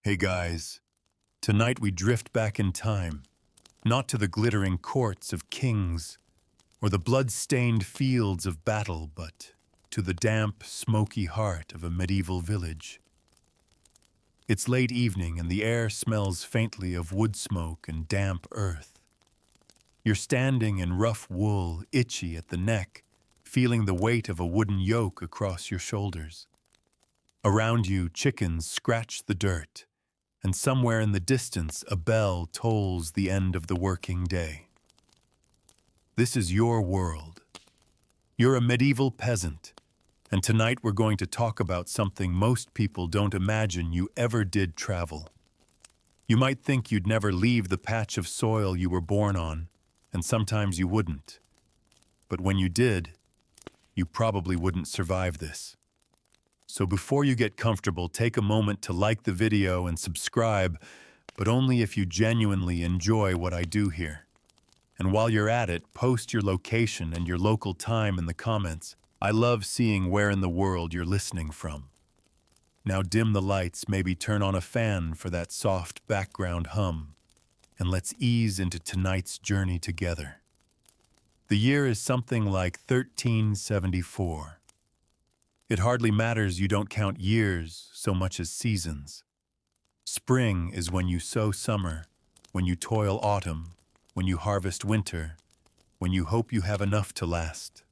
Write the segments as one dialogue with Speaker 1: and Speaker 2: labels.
Speaker 1: Hey guys, tonight we drift back in time, not to the glittering courts of kings or the blood-stained fields of battle, but to the damp, smoky heart of a medieval village. It's late evening and the air smells faintly of wood smoke and damp earth. You're standing in rough wool, itchy at the neck, feeling the weight of a wooden yoke across your shoulders. Around you, chickens scratch the dirt, and somewhere in the distance a bell tolls the end of the working day. This is your world. You're a medieval peasant, and tonight we're going to talk about something most people don't imagine you ever did travel. You might think you'd never leave the patch of soil you were born on, and sometimes you wouldn't. But when you did, you probably wouldn't survive this. So before you get comfortable, take a moment to like the video and subscribe, but only if you genuinely enjoy what I do here. And while you're at it, post your location and your local time in the comments. I love seeing where in the world you're listening from. Now dim the lights, maybe turn on a fan for that soft background hum, and let's ease into tonight's journey together. The year is something like 1374. It hardly matters you don't count years so much as seasons. Spring is when you sow summer, when you toil autumn, when you harvest winter, when you hope you have enough to last.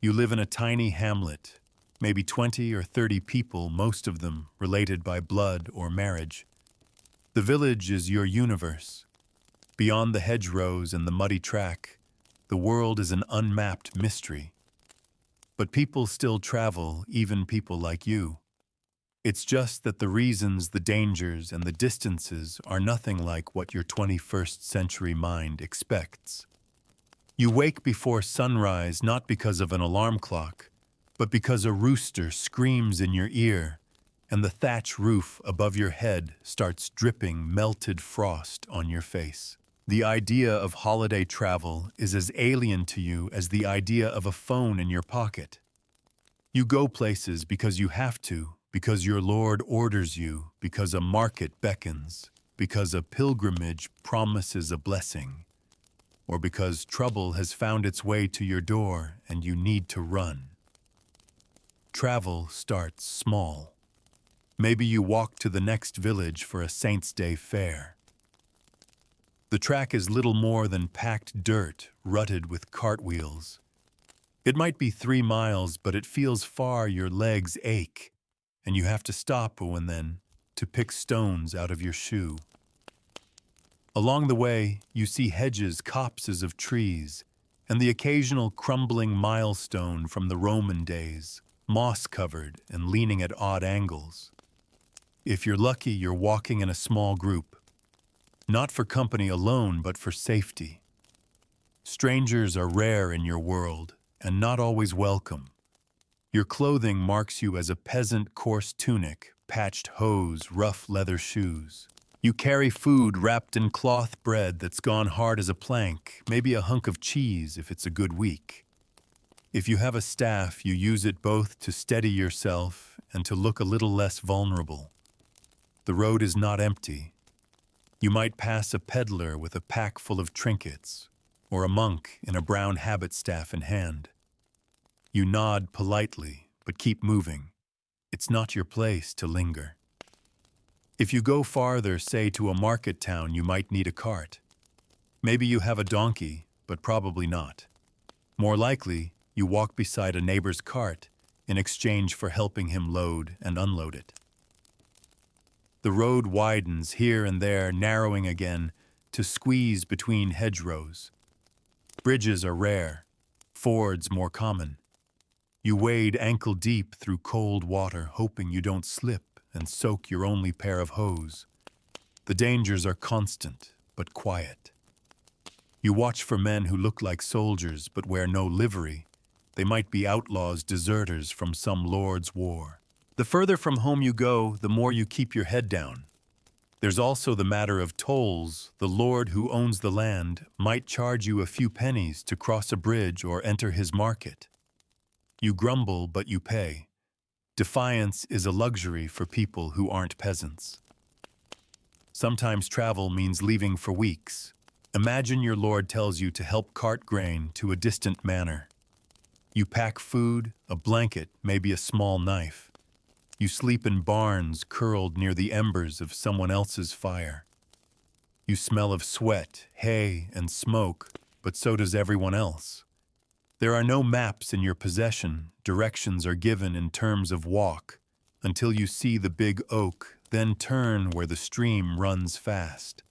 Speaker 1: You live in a tiny hamlet, maybe 20 or 30 people, most of them related by blood or marriage. The village is your universe. Beyond the hedgerows and the muddy track, the world is an unmapped mystery. But people still travel, even people like you. It's just that the reasons, the dangers, and the distances are nothing like what your 21st century mind expects. You wake before sunrise not because of an alarm clock, but because a rooster screams in your ear, and the thatch roof above your head starts dripping melted frost on your face. The idea of holiday travel is as alien to you as the idea of a phone in your pocket. You go places because you have to, because your Lord orders you, because a market beckons, because a pilgrimage promises a blessing, or because trouble has found its way to your door and you need to run. Travel starts small. Maybe you walk to the next village for a Saints' Day fair. The track is little more than packed dirt, rutted with cartwheels. It might be 3 miles, but it feels far, your legs ache, and you have to stop now and then to pick stones out of your shoe. Along the way, you see hedges, copses of trees, and the occasional crumbling milestone from the Roman days, moss-covered and leaning at odd angles. If you're lucky, you're walking in a small group. Not for company alone, but for safety. Strangers are rare in your world, and not always welcome. Your clothing marks you as a peasant, coarse tunic, patched hose, rough leather shoes. You carry food wrapped in cloth bread that's gone hard as a plank, maybe a hunk of cheese if it's a good week. If you have a staff, you use it both to steady yourself and to look a little less vulnerable. The road is not empty. You might pass a peddler with a pack full of trinkets, or a monk in a brown habit staff in hand. You nod politely, but keep moving. It's not your place to linger. If you go farther, say to a market town, you might need a cart. Maybe you have a donkey, but probably not. More likely, you walk beside a neighbor's cart in exchange for helping him load and unload it. The road widens here and there, narrowing again to squeeze between hedgerows. Bridges are rare, fords more common. You wade ankle-deep through cold water, hoping you don't slip and soak your only pair of hose. The dangers are constant, but quiet. You watch for men who look like soldiers but wear no livery. They might be outlaws, deserters from some lord's war. The further from home you go, the more you keep your head down. There's also the matter of tolls. The lord who owns the land might charge you a few pennies to cross a bridge or enter his market. You grumble, but you pay. Defiance is a luxury for people who aren't peasants. Sometimes travel means leaving for weeks. Imagine your Lord tells you to help cart grain to a distant manor. You pack food, a blanket, maybe a small knife. You sleep in barns curled near the embers of someone else's fire. You smell of sweat, hay, and smoke, but so does everyone else. There are no maps in your possession. Directions are given in terms of walk, until you see the big oak, then turn where the stream runs fast.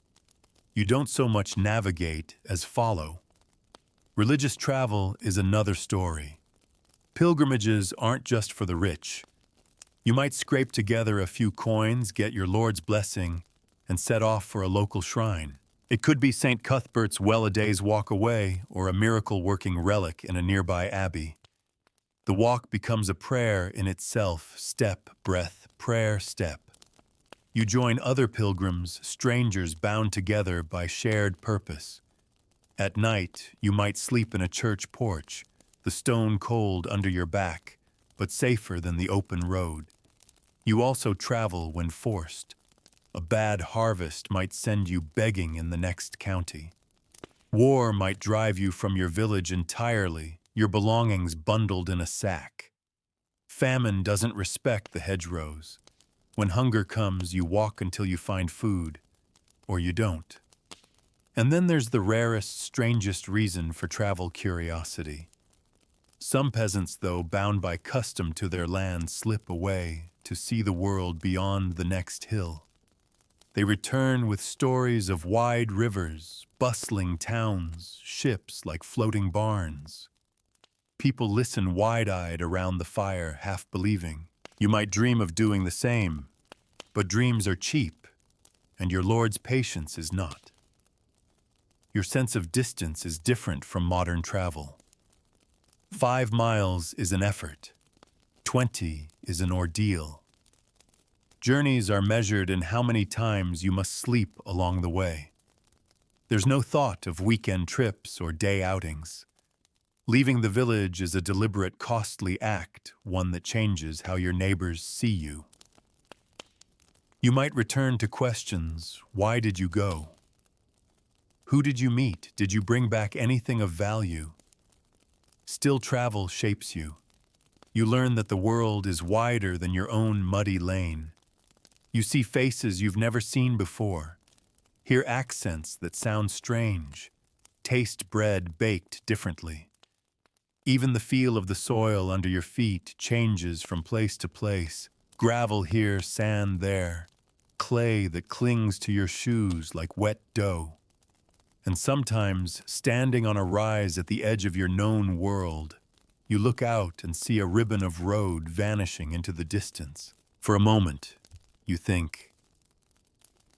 Speaker 1: You don't so much navigate as follow. Religious travel is another story. Pilgrimages aren't just for the rich. You might scrape together a few coins, get your Lord's blessing, and set off for a local shrine. It could be St. Cuthbert's well a day's walk away, or a miracle-working relic in a nearby abbey. The walk becomes a prayer in itself, step, breath, prayer, step. You join other pilgrims, strangers bound together by shared purpose. At night, you might sleep in a church porch, the stone cold under your back, but safer than the open road. You also travel when forced. A bad harvest might send you begging in the next county. War might drive you from your village entirely, your belongings bundled in a sack. Famine doesn't respect the hedgerows. When hunger comes, you walk until you find food, or you don't. And then there's the rarest, strangest reason for travel curiosity. Some peasants, though, bound by custom to their land, slip away to see the world beyond the next hill. They return with stories of wide rivers, bustling towns, ships like floating barns. People listen wide-eyed around the fire, half believing. You might dream of doing the same, but dreams are cheap, and your Lord's patience is not. Your sense of distance is different from modern travel. 5 miles is an effort. 20 is an ordeal. Journeys are measured in how many times you must sleep along the way. There's no thought of weekend trips or day outings. Leaving the village is a deliberate, costly act, one that changes how your neighbors see you. You might return to questions. Why did you go? Who did you meet? Did you bring back anything of value? Still travel shapes you. You learn that the world is wider than your own muddy lane. You see faces you've never seen before, hear accents that sound strange, taste bread baked differently. Even the feel of the soil under your feet changes from place to place. Gravel here, sand there, clay that clings to your shoes like wet dough. And sometimes, standing on a rise at the edge of your known world, you look out and see a ribbon of road vanishing into the distance. For a moment, you think,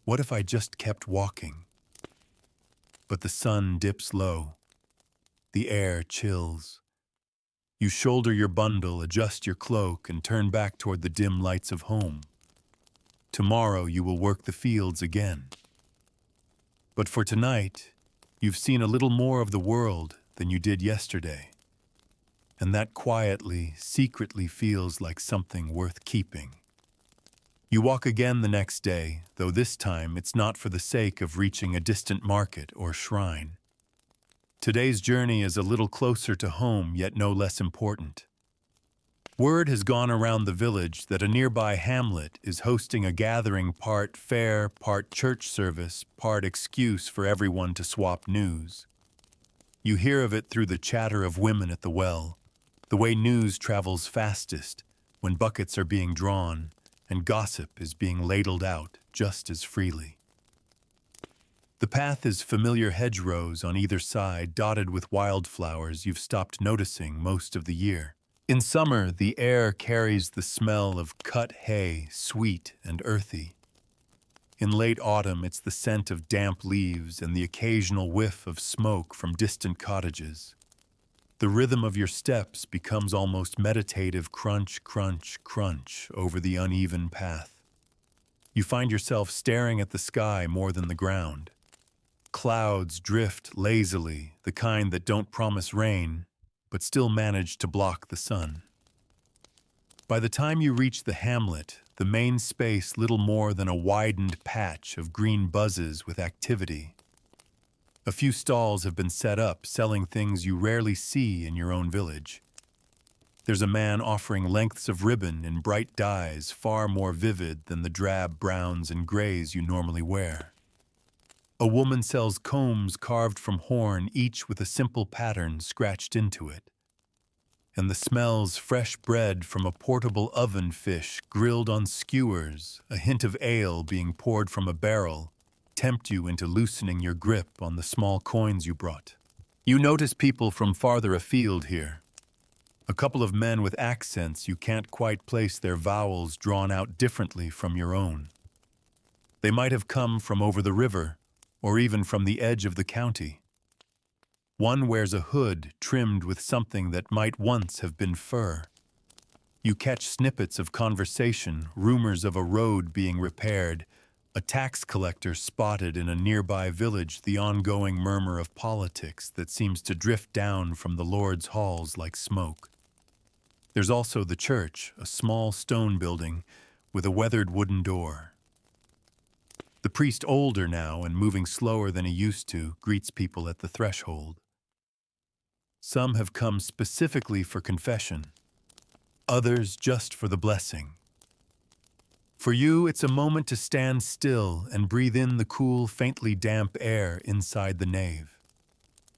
Speaker 1: what if I just kept walking? But the sun dips low. The air chills. You shoulder your bundle, adjust your cloak, and turn back toward the dim lights of home. Tomorrow you will work the fields again. But for tonight, you've seen a little more of the world than you did yesterday. And that quietly, secretly feels like something worth keeping. You walk again the next day, though this time it's not for the sake of reaching a distant market or shrine. Today's journey is a little closer to home, yet no less important. Word has gone around the village that a nearby hamlet is hosting a gathering, part fair, part church service, part excuse for everyone to swap news. You hear of it through the chatter of women at the well, the way news travels fastest when buckets are being drawn and gossip is being ladled out just as freely. The path is familiar hedgerows on either side, dotted with wildflowers you've stopped noticing most of the year. In summer, the air carries the smell of cut hay, sweet and earthy. In late autumn, it's the scent of damp leaves and the occasional whiff of smoke from distant cottages. The rhythm of your steps becomes almost meditative, crunch, crunch, crunch over the uneven path. You find yourself staring at the sky more than the ground. Clouds drift lazily, the kind that don't promise rain, but still manage to block the sun. By the time you reach the hamlet, the main space little more than a widened patch of green buzzes with activity. A few stalls have been set up selling things you rarely see in your own village. There's a man offering lengths of ribbon in bright dyes far more vivid than the drab browns and grays you normally wear. A woman sells combs carved from horn, each with a simple pattern scratched into it. And the smells fresh bread from a portable oven fish grilled on skewers, a hint of ale being poured from a barrel, tempt you into loosening your grip on the small coins you brought. You notice people from farther afield here. A couple of men with accents you can't quite place their vowels drawn out differently from your own. They might have come from over the river, or even from the edge of the county. One wears a hood trimmed with something that might once have been fur. You catch snippets of conversation, rumors of a road being repaired, a tax collector spotted in a nearby village, the ongoing murmur of politics that seems to drift down from the Lord's halls like smoke. There's also the church, a small stone building with a weathered wooden door. The priest, older now and moving slower than he used to, greets people at the threshold. Some have come specifically for confession, others just for the blessing. For you, it's a moment to stand still and breathe in the cool, faintly damp air inside the nave.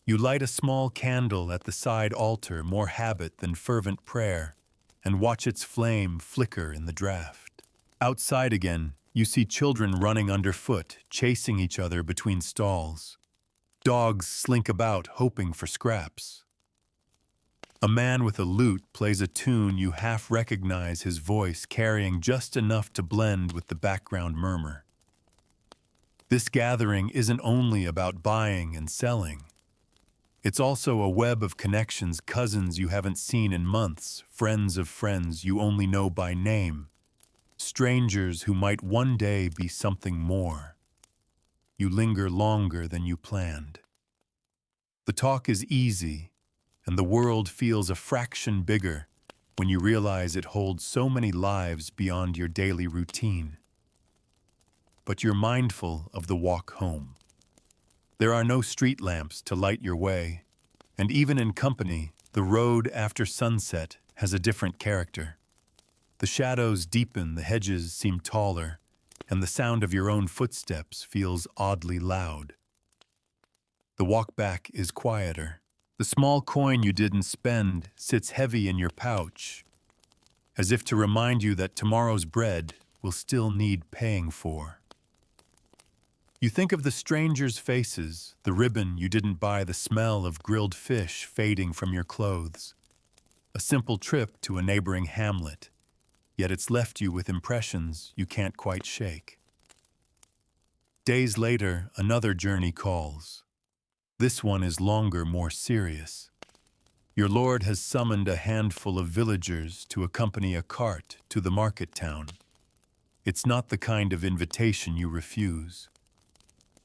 Speaker 1: You light a small candle at the side altar, more habit than fervent prayer, and watch its flame flicker in the draft. Outside again, you see children running underfoot, chasing each other between stalls. Dogs slink about, hoping for scraps. A man with a lute plays a tune you half recognize, his voice carrying just enough to blend with the background murmur. This gathering isn't only about buying and selling. It's also a web of connections, cousins you haven't seen in months, friends of friends you only know by name, strangers who might one day be something more. You linger longer than you planned. The talk is easy, and the world feels a fraction bigger when you realize it holds so many lives beyond your daily routine. But you're mindful of the walk home. There are no street lamps to light your way, and even in company, the road after sunset has a different character. The shadows deepen, the hedges seem taller, and the sound of your own footsteps feels oddly loud. The walk back is quieter. The small coin you didn't spend sits heavy in your pouch, as if to remind you that tomorrow's bread will still need paying for. You think of the strangers' faces, the ribbon you didn't buy, the smell of grilled fish fading from your clothes. A simple trip to a neighboring hamlet, yet it's left you with impressions you can't quite shake. Days later, another journey calls. This one is longer, more serious. Your lord has summoned a handful of villagers to accompany a cart to the market town. It's not the kind of invitation you refuse.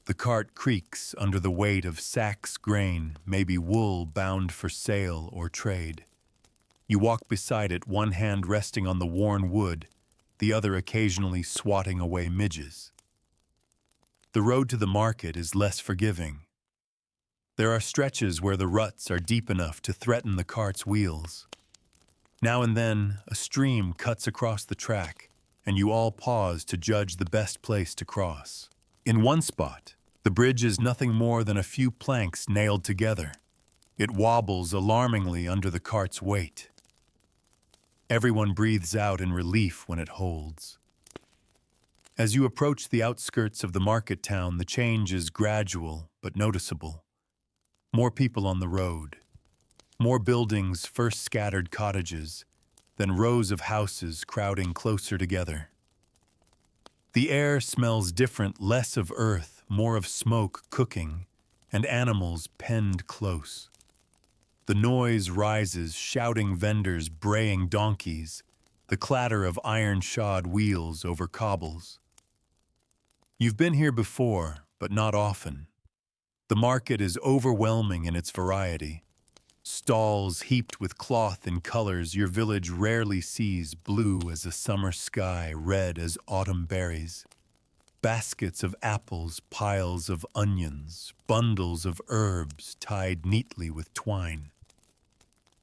Speaker 1: The cart creaks under the weight of sacks grain, maybe wool bound for sale or trade. You walk beside it, one hand resting on the worn wood, the other occasionally swatting away midges. The road to the market is less forgiving. There are stretches where the ruts are deep enough to threaten the cart's wheels. Now and then, a stream cuts across the track, and you all pause to judge the best place to cross. In one spot, the bridge is nothing more than a few planks nailed together. It wobbles alarmingly under the cart's weight. Everyone breathes out in relief when it holds. As you approach the outskirts of the market town, the change is gradual but noticeable. More people on the road. More buildings, first scattered cottages, then rows of houses crowding closer together. The air smells different, less of earth, more of smoke cooking, and animals penned close. The noise rises, shouting vendors, braying donkeys, the clatter of iron-shod wheels over cobbles. You've been here before, but not often. The market is overwhelming in its variety. Stalls heaped with cloth in colors your village rarely sees, blue as a summer sky, red as autumn berries. Baskets of apples, piles of onions, bundles of herbs tied neatly with twine.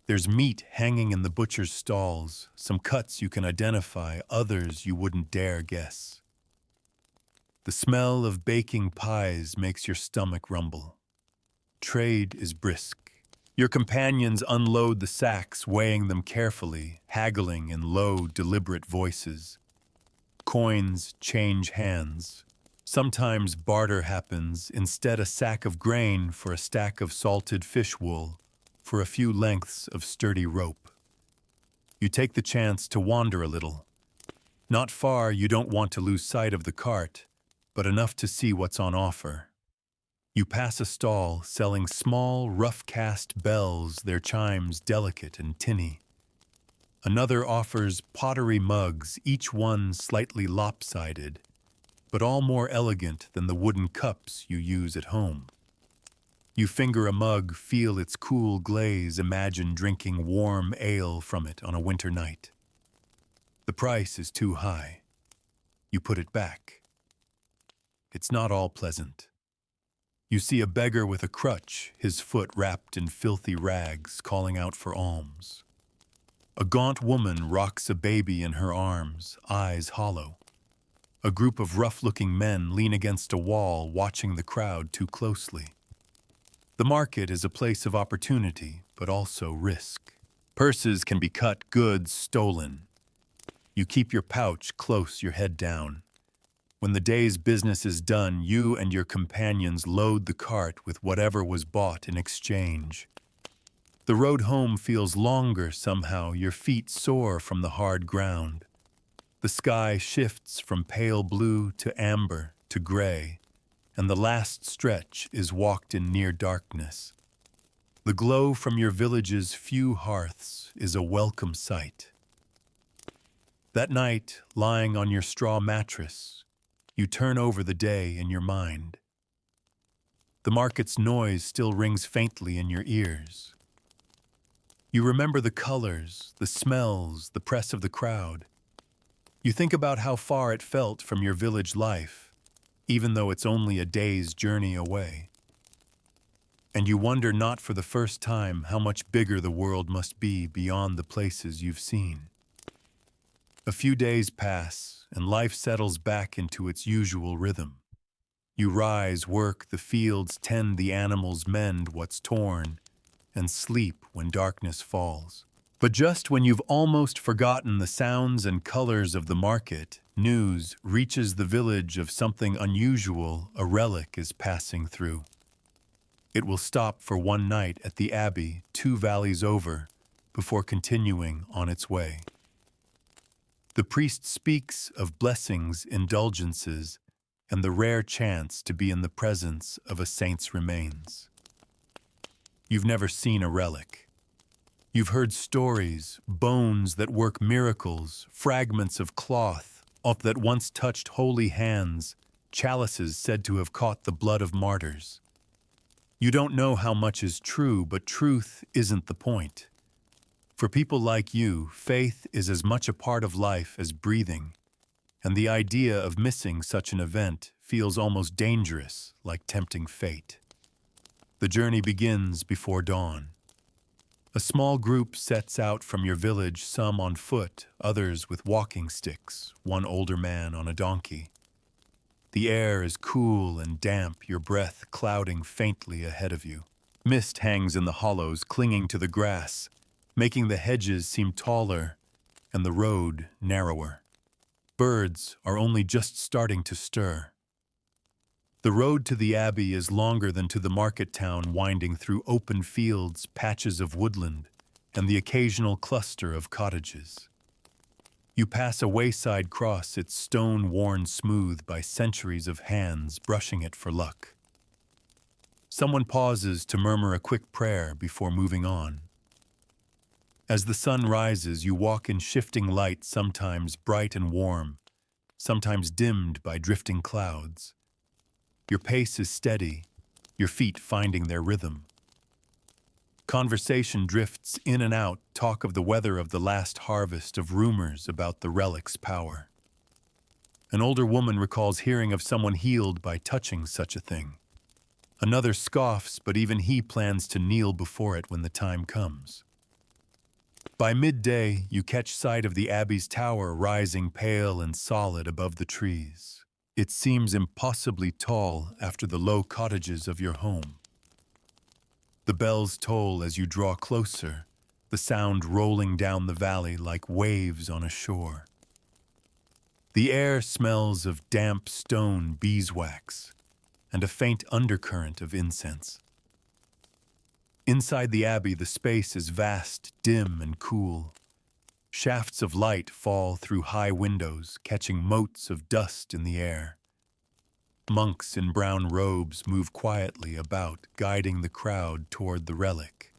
Speaker 1: There's meat hanging in the butcher's stalls, some cuts you can identify, others you wouldn't dare guess. The smell of baking pies makes your stomach rumble. Trade is brisk. Your companions unload the sacks, weighing them carefully, haggling in low, deliberate voices. Coins change hands. Sometimes barter happens, instead a sack of grain for a stack of salted fish wool, for a few lengths of sturdy rope. You take the chance to wander a little. Not far, you don't want to lose sight of the cart, but enough to see what's on offer. You pass a stall selling small, rough-cast bells, their chimes delicate and tinny. Another offers pottery mugs, each one slightly lopsided, but all more elegant than the wooden cups you use at home. You finger a mug, feel its cool glaze, imagine drinking warm ale from it on a winter night. The price is too high. You put it back. It's not all pleasant. You see a beggar with a crutch, his foot wrapped in filthy rags, calling out for alms. A gaunt woman rocks a baby in her arms, eyes hollow. A group of rough-looking men lean against a wall, watching the crowd too closely. The market is a place of opportunity, but also risk. Purses can be cut, goods stolen. You keep your pouch close, your head down. When the day's business is done, you and your companions load the cart with whatever was bought in exchange. The road home feels longer somehow, your feet soar from the hard ground. The sky shifts from pale blue to amber to gray, and the last stretch is walked in near darkness. The glow from your village's few hearths is a welcome sight. That night, lying on your straw mattress, you turn over the day in your mind. The market's noise still rings faintly in your ears. You remember the colors, the smells, the press of the crowd. You think about how far it felt from your village life, even though it's only a day's journey away. And you wonder not for the first time how much bigger the world must be beyond the places you've seen. A few days pass, and life settles back into its usual rhythm. You rise, work the fields, tend the animals, mend what's torn, and sleep when darkness falls. But just when you've almost forgotten the sounds and colors of the market, news reaches the village of something unusual. A relic is passing through. It will stop for one night at the abbey 2 valleys over before continuing on its way. The priest speaks of blessings, indulgences, and the rare chance to be in the presence of a saint's remains. You've never seen a relic. You've heard stories, bones that work miracles, fragments of cloth that once touched holy hands, chalices said to have caught the blood of martyrs. You don't know how much is true, but truth isn't the point. For people like you, faith is as much a part of life as breathing, and the idea of missing such an event feels almost dangerous, like tempting fate. The journey begins before dawn. A small group sets out from your village, some on foot, others with walking sticks, one older man on a donkey. The air is cool and damp, your breath clouding faintly ahead of you. Mist hangs in the hollows, clinging to the grass, making the hedges seem taller and the road narrower. Birds are only just starting to stir. The road to the abbey is longer than to the market town, winding through open fields, patches of woodland, and the occasional cluster of cottages. You pass a wayside cross, its stone worn smooth by centuries of hands brushing it for luck. Someone pauses to murmur a quick prayer before moving on. As the sun rises, you walk in shifting light, sometimes bright and warm, sometimes dimmed by drifting clouds. Your pace is steady, your feet finding their rhythm. Conversation drifts in and out, talk of the weather of the last harvest, of rumors about the relic's power. An older woman recalls hearing of someone healed by touching such a thing. Another scoffs, but even he plans to kneel before it when the time comes. By midday, you catch sight of the abbey's tower rising pale and solid above the trees. It seems impossibly tall after the low cottages of your home. The bells toll as you draw closer, the sound rolling down the valley like waves on a shore. The air smells of damp stone beeswax and a faint undercurrent of incense. Inside the abbey, the space is vast, dim, and cool. Shafts of light fall through high windows, catching motes of dust in the air. Monks in brown robes move quietly about, guiding the crowd toward the relic.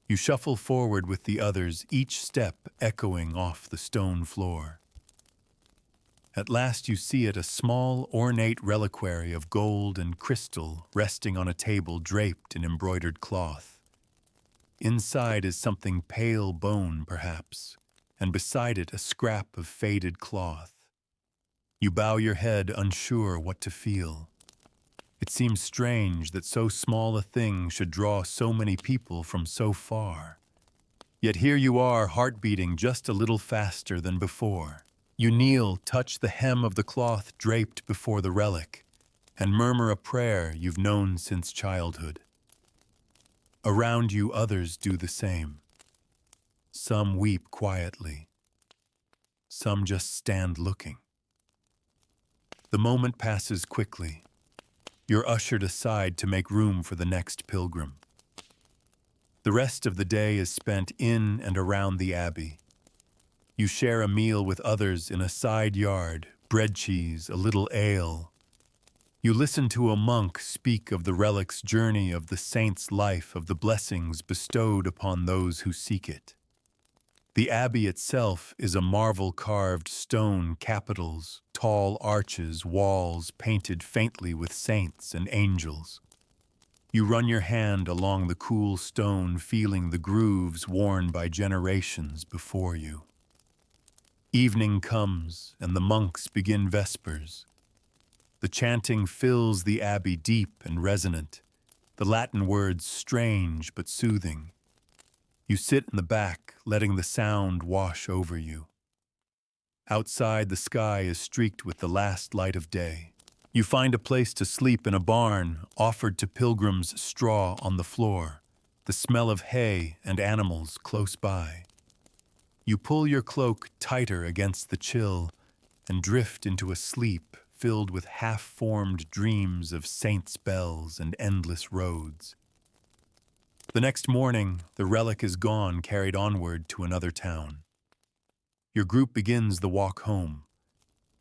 Speaker 1: You shuffle forward with the others, each step echoing off the stone floor. At last you see it, a small, ornate reliquary of gold and crystal resting on a table draped in embroidered cloth. Inside is something pale bone, perhaps, and beside it a scrap of faded cloth. You bow your head, unsure what to feel. It seems strange that so small a thing should draw so many people from so far. Yet here you are, heart beating just a little faster than before. You kneel, touch the hem of the cloth draped before the relic, and murmur a prayer you've known since childhood. Around you, others do the same. Some weep quietly. Some just stand looking. The moment passes quickly. You're ushered aside to make room for the next pilgrim. The rest of the day is spent in and around the abbey. You share a meal with others in a side yard, bread cheese, a little ale. You listen to a monk speak of the relic's journey, of the saint's life, of the blessings bestowed upon those who seek it. The abbey itself is a marvel-carved stone, capitals, tall arches, walls painted faintly with saints and angels. You run your hand along the cool stone, feeling the grooves worn by generations before you. Evening comes, and the monks begin vespers. The chanting fills the abbey, deep and resonant, the Latin words strange but soothing. You sit in the back, letting the sound wash over you. Outside, the sky is streaked with the last light of day. You find a place to sleep in a barn, offered to pilgrims, straw on the floor, the smell of hay and animals close by. You pull your cloak tighter against the chill and drift into a sleep filled with half-formed dreams of saints' bells and endless roads. The next morning, the relic is gone, carried onward to another town. Your group begins the walk home.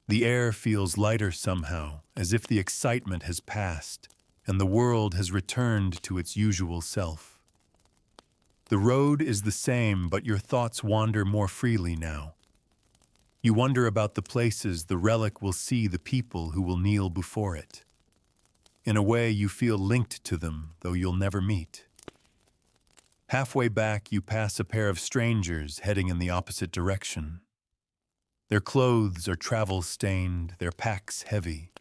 Speaker 1: The air feels lighter somehow, as if the excitement has passed and the world has returned to its usual self. The road is the same, but your thoughts wander more freely now. You wonder about the places the relic will see, the people who will kneel before it. In a way, you feel linked to them, though you'll never meet. Halfway back, you pass a pair of strangers heading in the opposite direction. Their clothes are travel-stained, their packs heavy.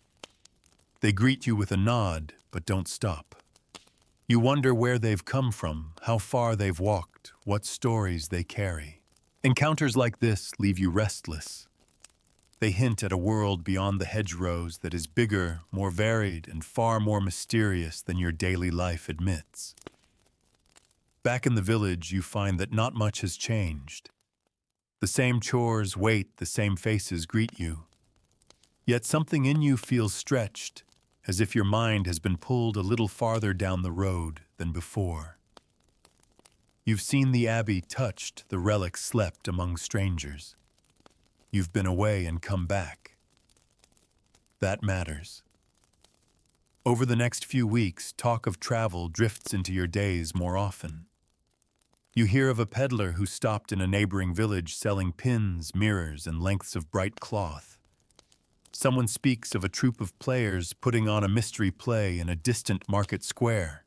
Speaker 1: They greet you with a nod, but don't stop. You wonder where they've come from, how far they've walked, what stories they carry. Encounters like this leave you restless. They hint at a world beyond the hedgerows that is bigger, more varied, and far more mysterious than your daily life admits. Back in the village, you find that not much has changed. The same chores wait, the same faces greet you. Yet something in you feels stretched, as if your mind has been pulled a little farther down the road than before. You've seen the abbey touched, the relic slept among strangers. You've been away and come back. That matters. Over the next few weeks, talk of travel drifts into your days more often. You hear of a peddler who stopped in a neighboring village selling pins, mirrors, and lengths of bright cloth. Someone speaks of a troupe of players putting on a mystery play in a distant market square.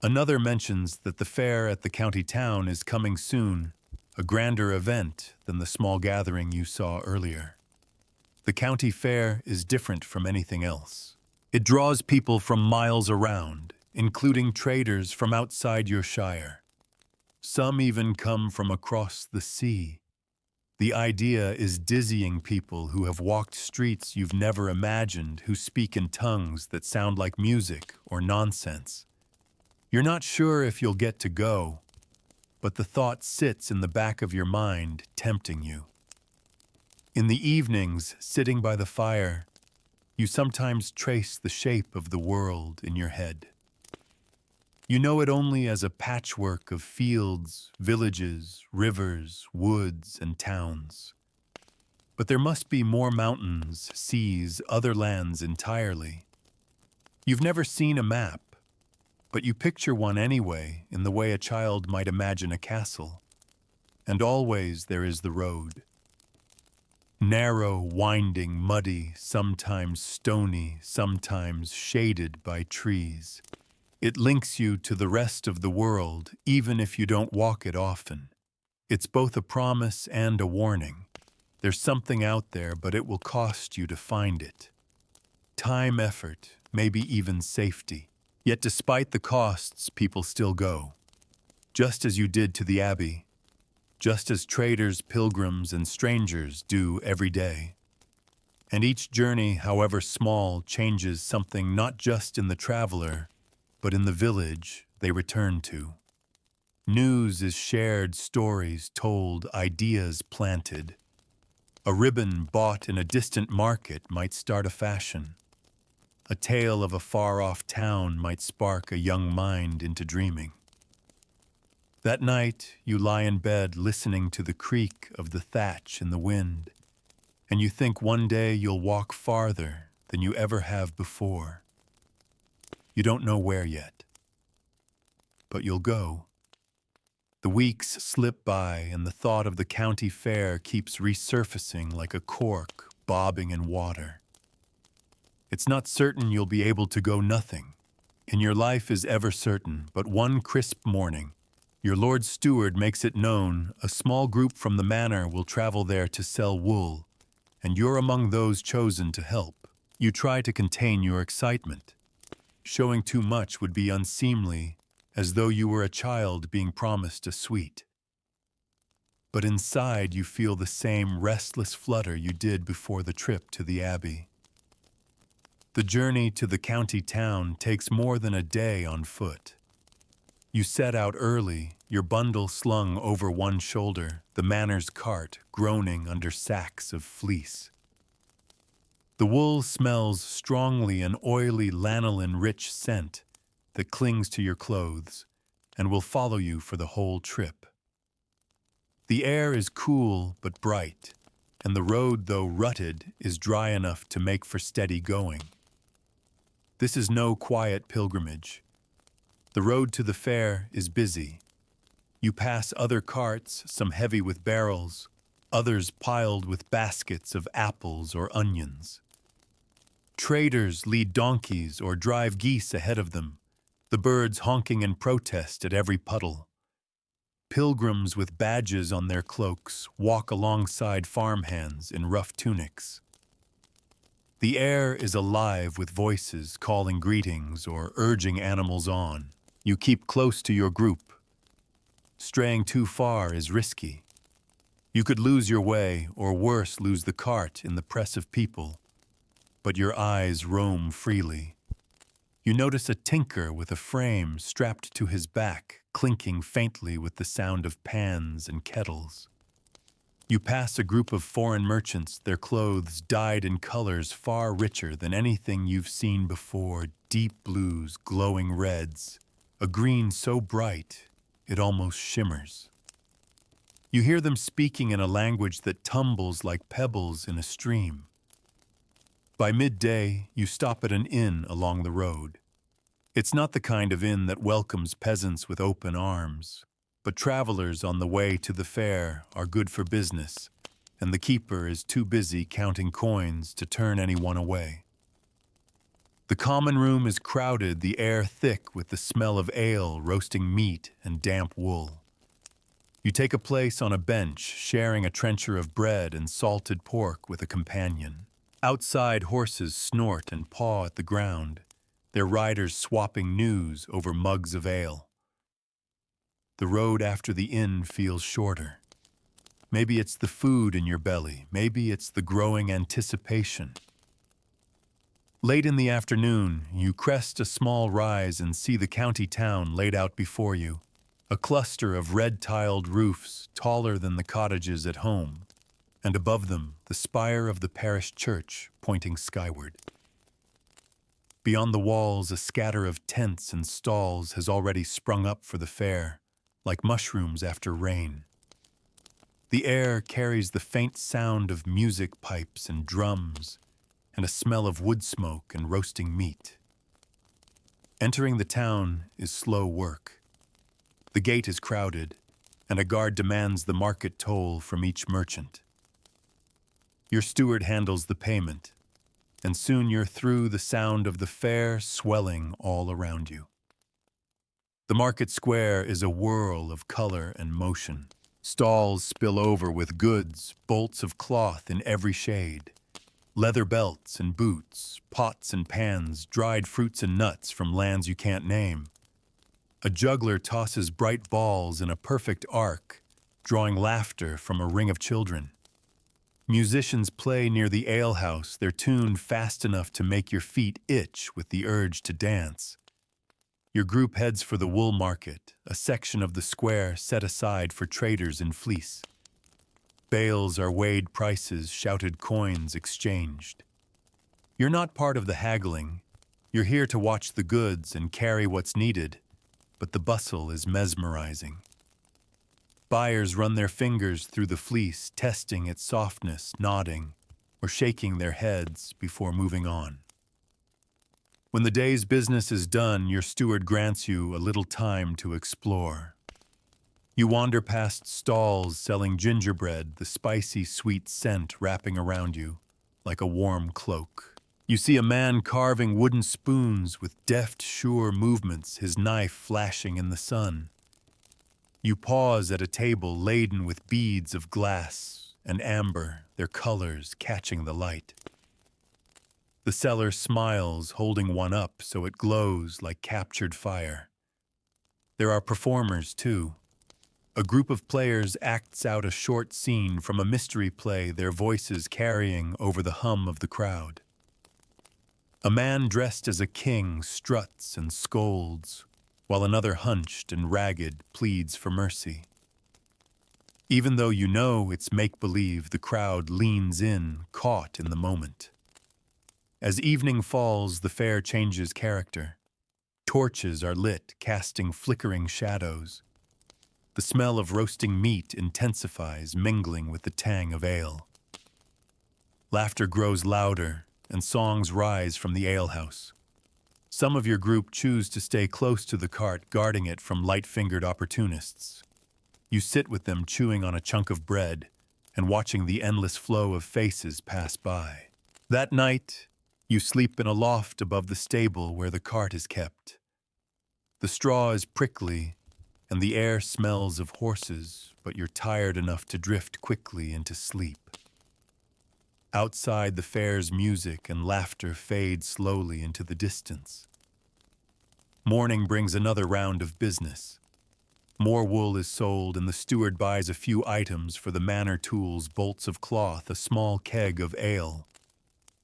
Speaker 1: Another mentions that the fair at the county town is coming soon, a grander event than the small gathering you saw earlier. The county fair is different from anything else. It draws people from miles around, including traders from outside your shire. Some even come from across the sea. The idea is dizzying people who have walked streets you've never imagined, who speak in tongues that sound like music or nonsense. You're not sure if you'll get to go, but the thought sits in the back of your mind, tempting you. In the evenings, sitting by the fire, you sometimes trace the shape of the world in your head. You know it only as a patchwork of fields, villages, rivers, woods, and towns. But there must be more mountains, seas, other lands entirely. You've never seen a map, but you picture one anyway, in the way a child might imagine a castle. And always there is the road. Narrow, winding, muddy, sometimes stony, sometimes shaded by trees. It links you to the rest of the world, even if you don't walk it often. It's both a promise and a warning. There's something out there, but it will cost you to find it. Time, effort, maybe even safety. Yet despite the costs, people still go. Just as you did to the Abbey. Just as traders, pilgrims, and strangers do every day. And each journey, however small, changes something not just in the traveler, but in the village they return to. News is shared, stories told, ideas planted. A ribbon bought in a distant market might start a fashion. A tale of a far-off town might spark a young mind into dreaming. That night, you lie in bed listening to the creak of the thatch in the wind, and you think one day you'll walk farther than you ever have before. You don't know where yet, but you'll go. The weeks slip by, and the thought of the county fair keeps resurfacing like a cork bobbing in water. It's not certain you'll be able to go nothing, and your life is ever certain, but one crisp morning, your Lord Steward makes it known a small group from the manor will travel there to sell wool, and you're among those chosen to help. You try to contain your excitement. Showing too much would be unseemly, as though you were a child being promised a sweet. But inside you feel the same restless flutter you did before the trip to the Abbey. The journey to the county town takes more than a day on foot. You set out early, your bundle slung over one shoulder, the manor's cart groaning under sacks of fleece. The wool smells strongly an oily lanolin-rich scent that clings to your clothes and will follow you for the whole trip. The air is cool but bright, and the road, though rutted, is dry enough to make for steady going. This is no quiet pilgrimage. The road to the fair is busy. You pass other carts, some heavy with barrels, others piled with baskets of apples or onions. Traders lead donkeys or drive geese ahead of them, the birds honking in protest at every puddle. Pilgrims with badges on their cloaks walk alongside farmhands in rough tunics. The air is alive with voices calling greetings or urging animals on. You keep close to your group. Straying too far is risky. You could lose your way, or worse, lose the cart in the press of people. But your eyes roam freely. You notice a tinker with a frame strapped to his back, clinking faintly with the sound of pans and kettles. You pass a group of foreign merchants, their clothes dyed in colors far richer than anything you've seen before, deep blues, glowing reds, a green so bright it almost shimmers. You hear them speaking in a language that tumbles like pebbles in a stream. By midday, you stop at an inn along the road. It's not the kind of inn that welcomes peasants with open arms, but travelers on the way to the fair are good for business, and the keeper is too busy counting coins to turn anyone away. The common room is crowded, the air thick with the smell of ale, roasting meat, and damp wool. You take a place on a bench, sharing a trencher of bread and salted pork with a companion. Outside, horses snort and paw at the ground, their riders swapping news over mugs of ale. The road after the inn feels shorter. Maybe it's the food in your belly, maybe it's the growing anticipation. Late in the afternoon, you crest a small rise and see the county town laid out before you, a cluster of red-tiled roofs taller than the cottages at home, and above them the spire of the parish church pointing skyward. Beyond the walls, a scatter of tents and stalls has already sprung up for the fair, like mushrooms after rain. The air carries the faint sound of music pipes and drums, and a smell of wood smoke and roasting meat. Entering the town is slow work. The gate is crowded, and a guard demands the market toll from each merchant. Your steward handles the payment, and soon you're through, the sound of the fair swelling all around you. The market square is a whirl of color and motion. Stalls spill over with goods, bolts of cloth in every shade, leather belts and boots, pots and pans, dried fruits and nuts from lands you can't name. A juggler tosses bright balls in a perfect arc, drawing laughter from a ring of children. Musicians play near the alehouse, their tune fast enough to make your feet itch with the urge to dance. Your group heads for the wool market, a section of the square set aside for traders in fleece. Bales are weighed, prices, shouted coins exchanged. You're not part of the haggling. You're here to watch the goods and carry what's needed, but the bustle is mesmerizing. Buyers run their fingers through the fleece, testing its softness, nodding, or shaking their heads before moving on. When the day's business is done, your steward grants you a little time to explore. You wander past stalls selling gingerbread, the spicy, sweet scent wrapping around you like a warm cloak. You see a man carving wooden spoons with deft, sure movements, his knife flashing in the sun. You pause at a table laden with beads of glass and amber, their colors catching the light. The seller smiles, holding one up so it glows like captured fire. There are performers, too. A group of players acts out a short scene from a mystery play, their voices carrying over the hum of the crowd. A man dressed as a king struts and scolds, while another hunched and ragged pleads for mercy. Even though you know it's make-believe, the crowd leans in, caught in the moment. As evening falls, the fair changes character. Torches are lit, casting flickering shadows. The smell of roasting meat intensifies, mingling with the tang of ale. Laughter grows louder, and songs rise from the alehouse. Some of your group choose to stay close to the cart, guarding it from light-fingered opportunists. You sit with them, chewing on a chunk of bread and watching the endless flow of faces pass by. That night, you sleep in a loft above the stable where the cart is kept. The straw is prickly, and the air smells of horses, but you're tired enough to drift quickly into sleep. Outside, the fair's music and laughter fade slowly into the distance. Morning brings another round of business. More wool is sold, and the steward buys a few items for the manor tools, bolts of cloth, a small keg of ale.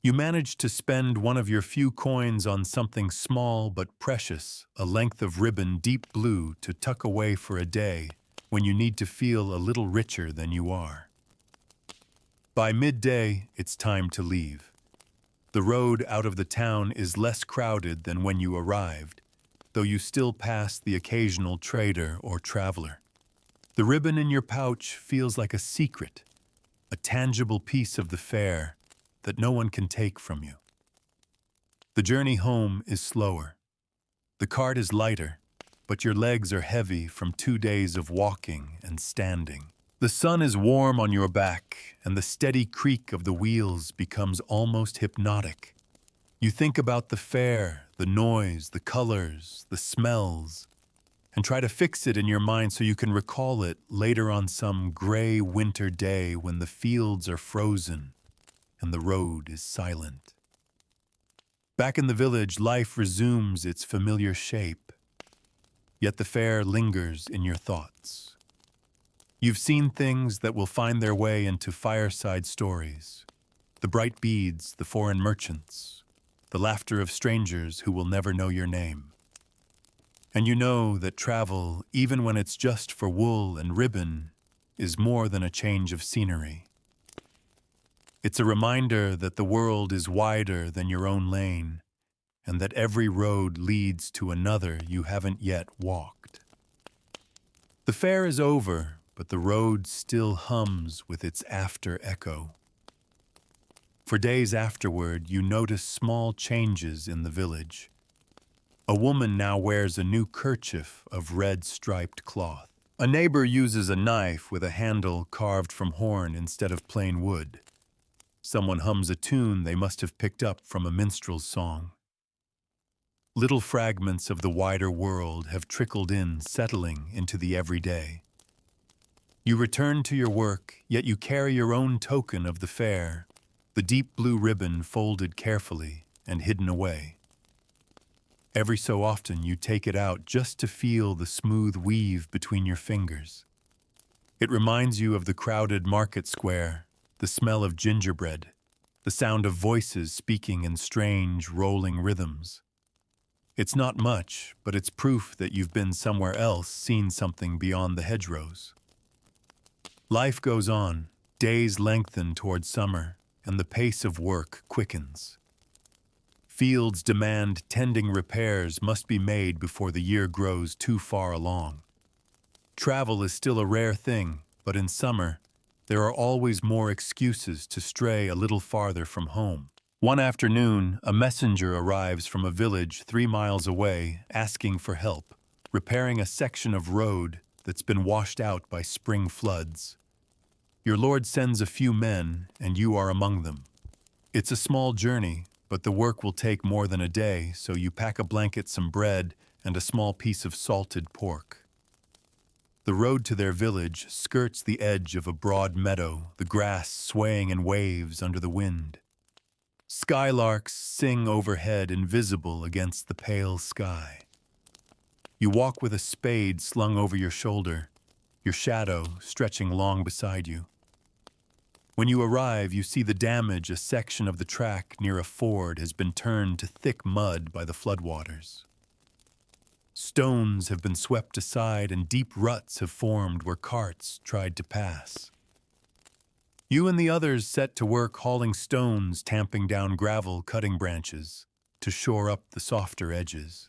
Speaker 1: You manage to spend one of your few coins on something small but precious, a length of ribbon deep blue to tuck away for a day when you need to feel a little richer than you are. By midday, it's time to leave. The road out of the town is less crowded than when you arrived, though you still pass the occasional trader or traveler. The ribbon in your pouch feels like a secret, a tangible piece of the fair that no one can take from you. The journey home is slower. The cart is lighter, but your legs are heavy from 2 days of walking and standing. The sun is warm on your back, and the steady creak of the wheels becomes almost hypnotic. You think about the fair, the noise, the colors, the smells, and try to fix it in your mind so you can recall it later on some gray winter day when the fields are frozen and the road is silent. Back in the village, life resumes its familiar shape, yet the fair lingers in your thoughts. You've seen things that will find their way into fireside stories, the bright beads, the foreign merchants, the laughter of strangers who will never know your name. And you know that travel, even when it's just for wool and ribbon, is more than a change of scenery. It's a reminder that the world is wider than your own lane, and that every road leads to another you haven't yet walked. The fair is over, but the road still hums with its after echo. For days afterward, you notice small changes in the village. A woman now wears a new kerchief of red striped cloth. A neighbor uses a knife with a handle carved from horn instead of plain wood. Someone hums a tune they must have picked up from a minstrel's song. Little fragments of the wider world have trickled in, settling into the everyday. You return to your work, yet you carry your own token of the fair, the deep blue ribbon folded carefully and hidden away. Every so often you take it out just to feel the smooth weave between your fingers. It reminds you of the crowded market square, the smell of gingerbread, the sound of voices speaking in strange, rolling rhythms. It's not much, but it's proof that you've been somewhere else, seen something beyond the hedgerows. Life goes on, days lengthen toward summer, and the pace of work quickens. Fields demand tending repairs must be made before the year grows too far along. Travel is still a rare thing, but in summer, there are always more excuses to stray a little farther from home. One afternoon, a messenger arrives from a village 3 miles away asking for help, repairing a section of road that's been washed out by spring floods. Your lord sends a few men, and you are among them. It's a small journey, but the work will take more than a day, so you pack a blanket, some bread, and a small piece of salted pork. The road to their village skirts the edge of a broad meadow, the grass swaying in waves under the wind. Skylarks sing overhead, invisible against the pale sky. You walk with a spade slung over your shoulder, your shadow stretching long beside you. When you arrive, you see the damage a section of the track near a ford has been turned to thick mud by the floodwaters. Stones have been swept aside and deep ruts have formed where carts tried to pass. You and the others set to work hauling stones, tamping down gravel, cutting branches to shore up the softer edges.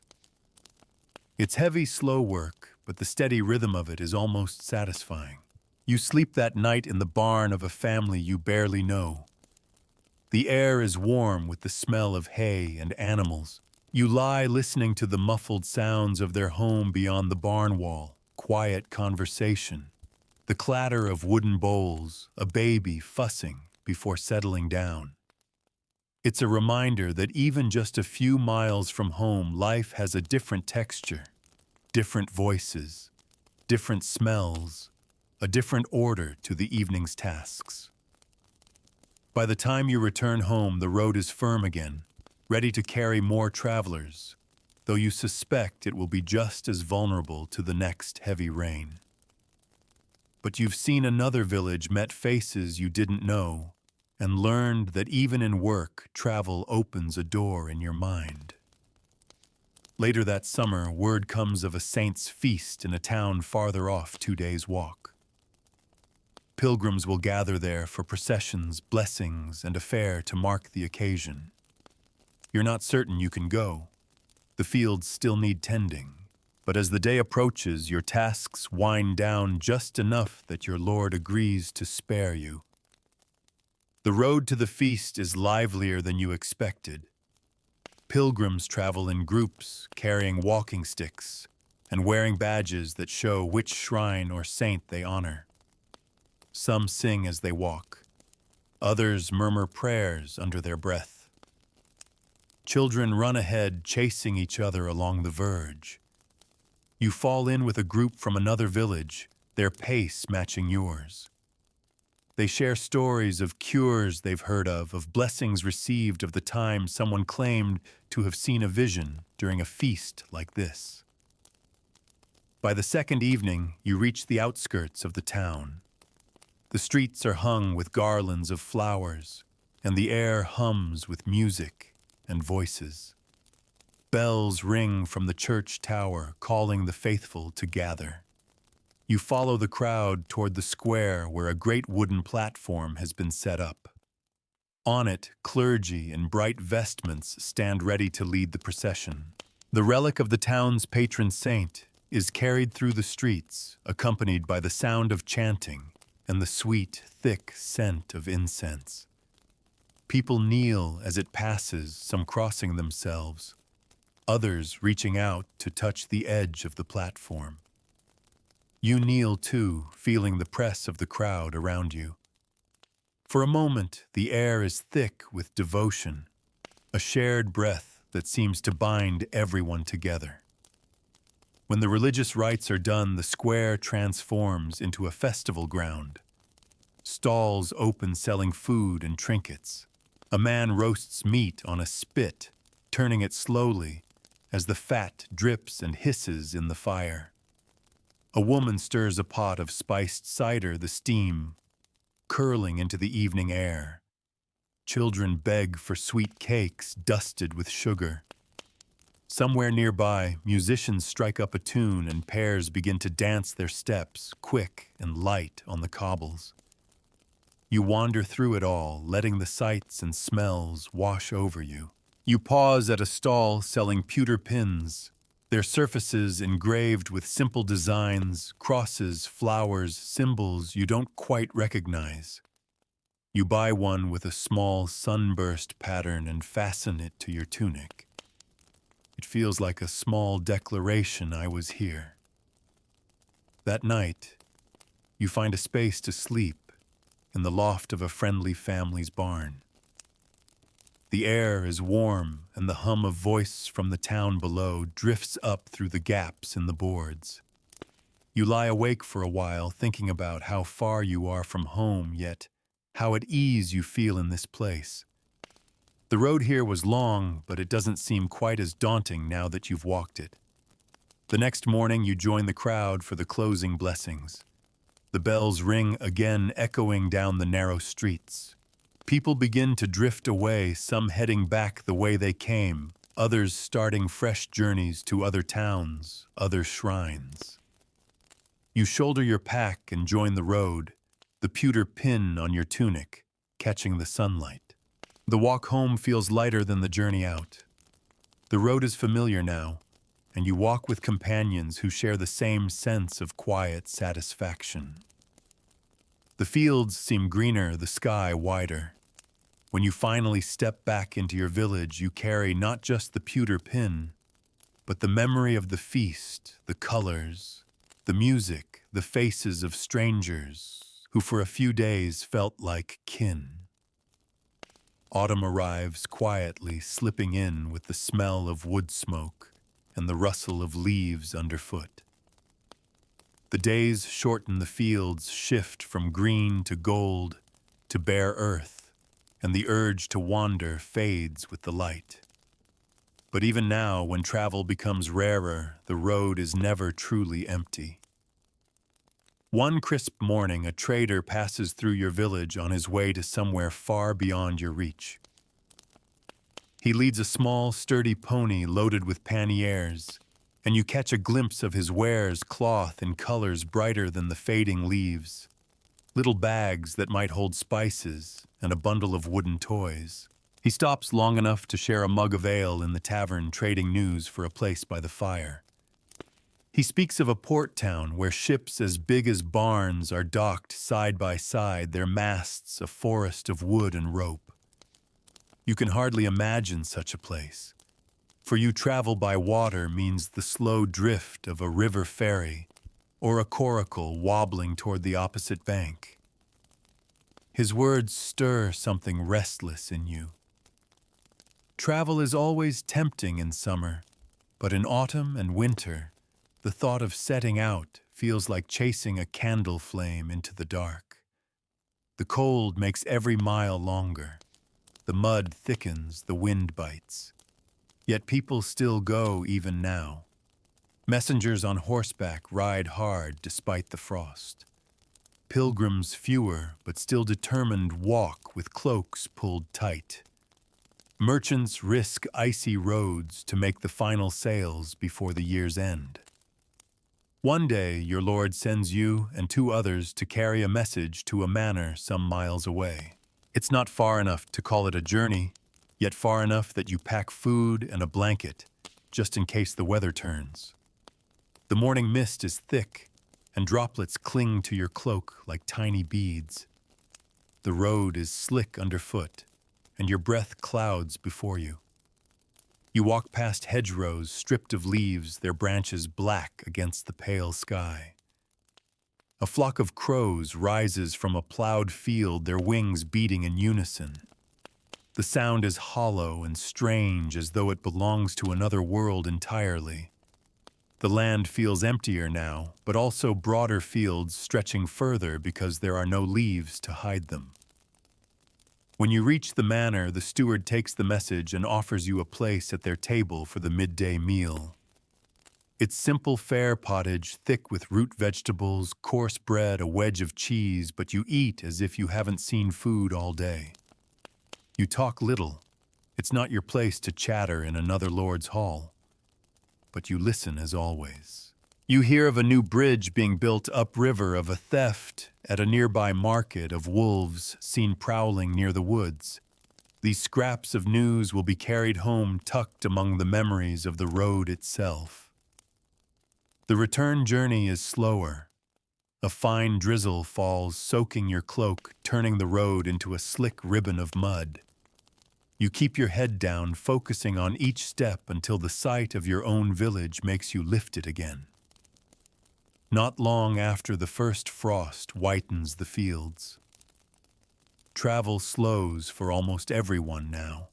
Speaker 1: It's heavy, slow work, but the steady rhythm of it is almost satisfying. You sleep that night in the barn of a family you barely know. The air is warm with the smell of hay and animals. You lie listening to the muffled sounds of their home beyond the barn wall, quiet conversation, the clatter of wooden bowls, a baby fussing before settling down. It's a reminder that even just a few miles from home, life has a different texture, different voices, different smells, a different order to the evening's tasks. By the time you return home, the road is firm again, ready to carry more travelers, though you suspect it will be just as vulnerable to the next heavy rain. But you've seen another village, met faces you didn't know, and learned that even in work, travel opens a door in your mind. Later that summer, word comes of a saint's feast in a town farther off, 2 days' walk. Pilgrims will gather there for processions, blessings, and a fair to mark the occasion. You're not certain you can go. The fields still need tending. But as the day approaches, your tasks wind down just enough that your lord agrees to spare you. The road to the feast is livelier than you expected. Pilgrims travel in groups, carrying walking sticks and wearing badges that show which shrine or saint they honor. Some sing as they walk. Others murmur prayers under their breath. Children run ahead, chasing each other along the verge. You fall in with a group from another village, their pace matching yours. They share stories of cures they've heard of blessings received, of the time someone claimed to have seen a vision during a feast like this. By the second evening, you reach the outskirts of the town. The streets are hung with garlands of flowers, and the air hums with music and voices. Bells ring from the church tower, calling the faithful to gather. You follow the crowd toward the square where a great wooden platform has been set up. On it, clergy in bright vestments stand ready to lead the procession. The relic of the town's patron saint is carried through the streets, accompanied by the sound of chanting and the sweet, thick scent of incense. People kneel as it passes, some crossing themselves, others reaching out to touch the edge of the platform. You kneel too, feeling the press of the crowd around you. For a moment, the air is thick with devotion, a shared breath that seems to bind everyone together. When the religious rites are done, the square transforms into a festival ground. Stalls open selling food and trinkets. A man roasts meat on a spit, turning it slowly as the fat drips and hisses in the fire. A woman stirs a pot of spiced cider, the steam curling into the evening air. Children beg for sweet cakes dusted with sugar. Somewhere nearby, musicians strike up a tune and pairs begin to dance their steps, quick and light on the cobbles. You wander through it all, letting the sights and smells wash over you. You pause at a stall selling pewter pins, their surfaces engraved with simple designs, crosses, flowers, symbols you don't quite recognize. You buy one with a small sunburst pattern and fasten it to your tunic. It feels like a small declaration I was here. That night, you find a space to sleep in the loft of a friendly family's barn. The air is warm, and the hum of voice from the town below drifts up through the gaps in the boards. You lie awake for a while, thinking about how far you are from home, yet how at ease you feel in this place. The road here was long, but it doesn't seem quite as daunting now that you've walked it. The next morning, you join the crowd for the closing blessings. The bells ring again, echoing down the narrow streets. People begin to drift away, some heading back the way they came, others starting fresh journeys to other towns, other shrines. You shoulder your pack and join the road, the pewter pin on your tunic, catching the sunlight. The walk home feels lighter than the journey out. The road is familiar now, and you walk with companions who share the same sense of quiet satisfaction. The fields seem greener, the sky wider. When you finally step back into your village, you carry not just the pewter pin, but the memory of the feast, the colors, the music, the faces of strangers who for a few days felt like kin. Autumn arrives quietly, slipping in with the smell of wood smoke and the rustle of leaves underfoot. The days shorten, the fields shift from green to gold to bare earth, and the urge to wander fades with the light. But even now, when travel becomes rarer, the road is never truly empty. One crisp morning, a trader passes through your village on his way to somewhere far beyond your reach. He leads a small, sturdy pony loaded with panniers, and you catch a glimpse of his wares, cloth in colors brighter than the fading leaves, little bags that might hold spices, and a bundle of wooden toys. He stops long enough to share a mug of ale in the tavern, trading news for a place by the fire. He speaks of a port town where ships as big as barns are docked side by side, their masts a forest of wood and rope. You can hardly imagine such a place. For you, travel by water means the slow drift of a river ferry or a coracle wobbling toward the opposite bank. His words stir something restless in you. Travel is always tempting in summer, but in autumn and winter, the thought of setting out feels like chasing a candle flame into the dark. The cold makes every mile longer. The mud thickens, the wind bites. Yet people still go even now. Messengers on horseback ride hard despite the frost. Pilgrims fewer but still determined walk with cloaks pulled tight. Merchants risk icy roads to make the final sales before the year's end. One day your Lord sends you and two others to carry a message to a manor some miles away. It's not far enough to call it a journey, yet far enough that you pack food and a blanket, just in case the weather turns. The morning mist is thick, and droplets cling to your cloak like tiny beads. The road is slick underfoot, and your breath clouds before you. You walk past hedgerows stripped of leaves, their branches black against the pale sky. A flock of crows rises from a plowed field, their wings beating in unison. The sound is hollow and strange, as though it belongs to another world entirely. The land feels emptier now, but also broader fields stretching further because there are no leaves to hide them. When you reach the manor, the steward takes the message and offers you a place at their table for the midday meal. It's simple fare pottage, thick with root vegetables, coarse bread, a wedge of cheese, but you eat as if you haven't seen food all day. You talk little. It's not your place to chatter in another lord's hall. But you listen as always. You hear of a new bridge being built upriver, of a theft at a nearby market, of wolves seen prowling near the woods. These scraps of news will be carried home tucked among the memories of the road itself. The return journey is slower. A fine drizzle falls, soaking your cloak, turning the road into a slick ribbon of mud. You keep your head down, focusing on each step until the sight of your own village makes you lift it again. Not long after the first frost whitens the fields. Travel slows for almost everyone now.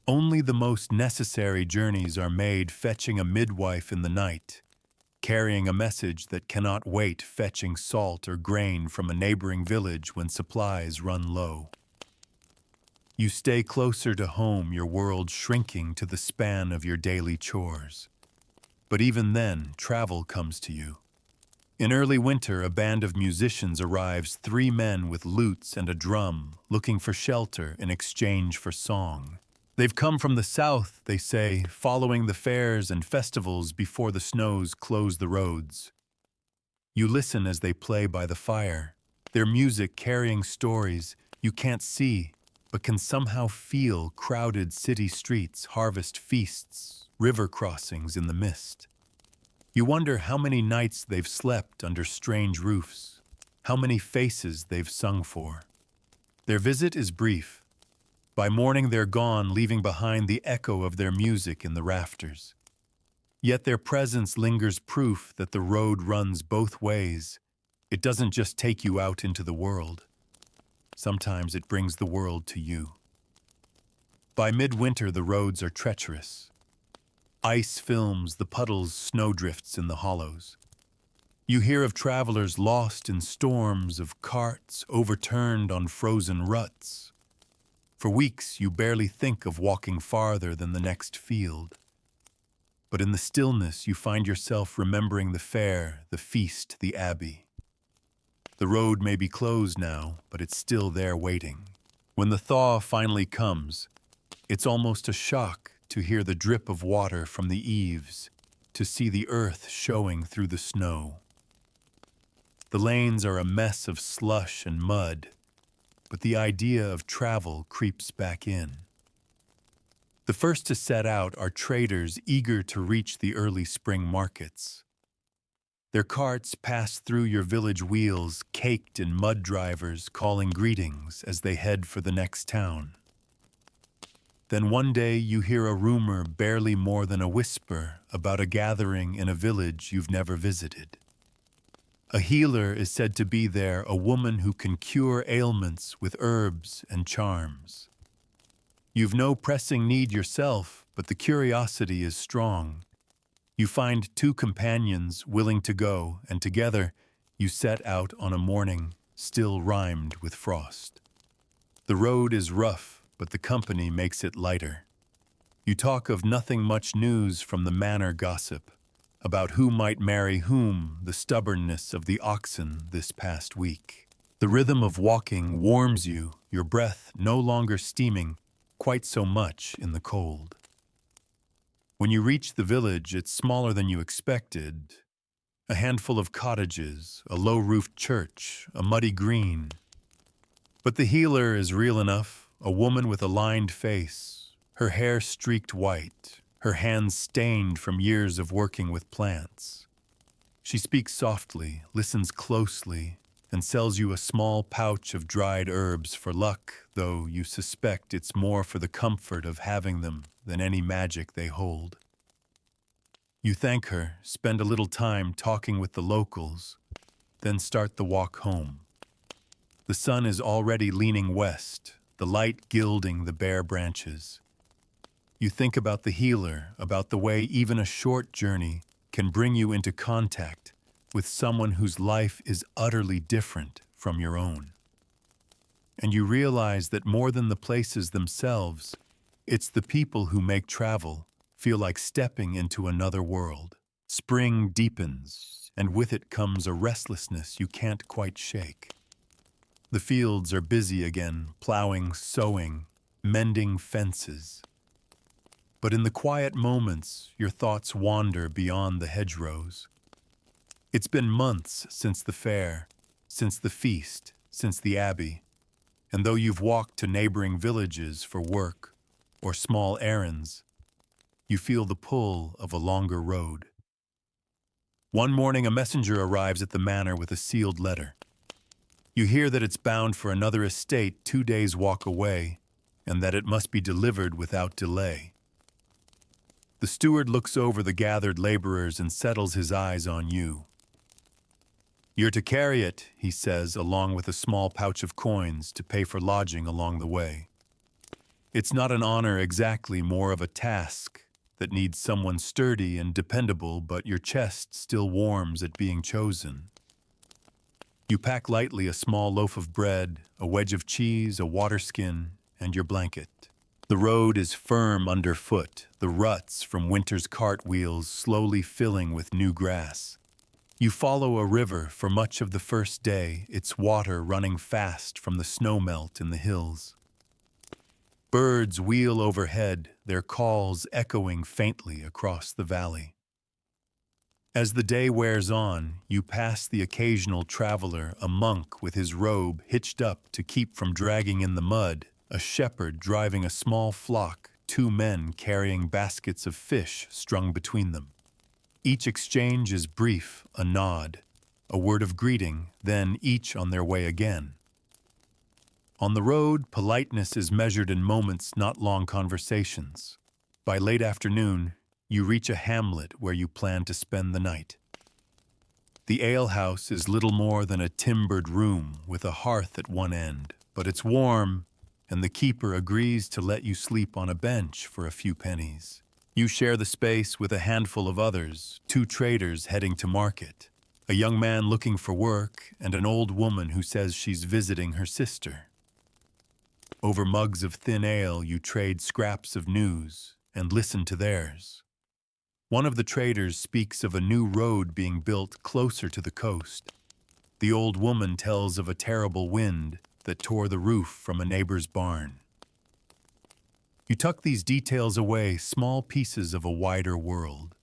Speaker 1: Only the most necessary journeys are made, fetching a midwife in the night, carrying a message that cannot wait, fetching salt or grain from a neighboring village when supplies run low. You stay closer to home, your world shrinking to the span of your daily chores. But even then, travel comes to you. In early winter, a band of musicians arrives, 3 men with lutes and a drum, looking for shelter in exchange for song. They've come from the south, they say, following the fairs and festivals before the snows close the roads. You listen as they play by the fire, their music carrying stories you can't see, but can somehow feel: crowded city streets, harvest feasts, river crossings in the mist. You wonder how many nights they've slept under strange roofs, how many faces they've sung for. Their visit is brief. By morning they're gone, leaving behind the echo of their music in the rafters. Yet their presence lingers, proof that the road runs both ways. It doesn't just take you out into the world. Sometimes it brings the world to you. By midwinter, the roads are treacherous. Ice films the puddles, snowdrifts in the hollows. You hear of travelers lost in storms, of carts overturned on frozen ruts. For weeks, you barely think of walking farther than the next field. But in the stillness, you find yourself remembering the fair, the feast, the abbey. The road may be closed now, but it's still there waiting. When the thaw finally comes, it's almost a shock to hear the drip of water from the eaves, to see the earth showing through the snow. The lanes are a mess of slush and mud, but the idea of travel creeps back in. The first to set out are traders eager to reach the early spring markets. Their carts pass through your village wheels, caked in mud drivers calling greetings as they head for the next town. Then one day you hear a rumor, barely more than a whisper, about a gathering in a village you've never visited. A healer is said to be there, a woman who can cure ailments with herbs and charms. You've no pressing need yourself, but the curiosity is strong. You find two companions willing to go, and together you set out on a morning still rhymed with frost. The road is rough, but the company makes it lighter. You talk of nothing much news from the manor gossip, about who might marry whom, the stubbornness of the oxen this past week. The rhythm of walking warms you, your breath no longer steaming quite so much in the cold. When you reach the village, it's smaller than you expected. A handful of cottages, a low-roofed church, a muddy green. But the healer is real enough, a woman with a lined face, her hair streaked white, her hands stained from years of working with plants. She speaks softly, listens closely, and sells you a small pouch of dried herbs for luck, though you suspect it's more for the comfort of having them than any magic they hold. You thank her, spend a little time talking with the locals, then start the walk home. The sun is already leaning west, the light gilding the bare branches. You think about the healer, about the way even a short journey can bring you into contact with someone whose life is utterly different from your own. And you realize that more than the places themselves, it's the people who make travel feel like stepping into another world. Spring deepens, and with it comes a restlessness you can't quite shake. The fields are busy again, plowing, sowing, mending fences. But in the quiet moments, your thoughts wander beyond the hedgerows. It's been months since the fair, since the feast, since the abbey, and though you've walked to neighboring villages for work or small errands, you feel the pull of a longer road. One morning, a messenger arrives at the manor with a sealed letter. You hear that it's bound for another estate 2 days' walk away, and that it must be delivered without delay. The steward looks over the gathered laborers and settles his eyes on you. You're to carry it, he says, along with a small pouch of coins to pay for lodging along the way. It's not an honor exactly, more of a task that needs someone sturdy and dependable, but your chest still warms at being chosen. You pack lightly a small loaf of bread, a wedge of cheese, a water skin, and your blanket. The road is firm underfoot, the ruts from winter's cartwheels slowly filling with new grass. You follow a river for much of the first day, its water running fast from the snowmelt in the hills. Birds wheel overhead, their calls echoing faintly across the valley. As the day wears on, you pass the occasional traveler, a monk with his robe hitched up to keep from dragging in the mud, a shepherd driving a small flock, 2 men carrying baskets of fish strung between them. Each exchange is brief, a nod, a word of greeting, then each on their way again. On the road, politeness is measured in moments, not long conversations. By late afternoon, you reach a hamlet where you plan to spend the night. The alehouse is little more than a timbered room with a hearth at one end, but it's warm, and the keeper agrees to let you sleep on a bench for a few pennies. You share the space with a handful of others, 2 traders heading to market, a young man looking for work, and an old woman who says she's visiting her sister. Over mugs of thin ale, you trade scraps of news and listen to theirs. One of the traders speaks of a new road being built closer to the coast. The old woman tells of a terrible wind that tore the roof from a neighbor's barn. You tuck these details away, small pieces of a wider world.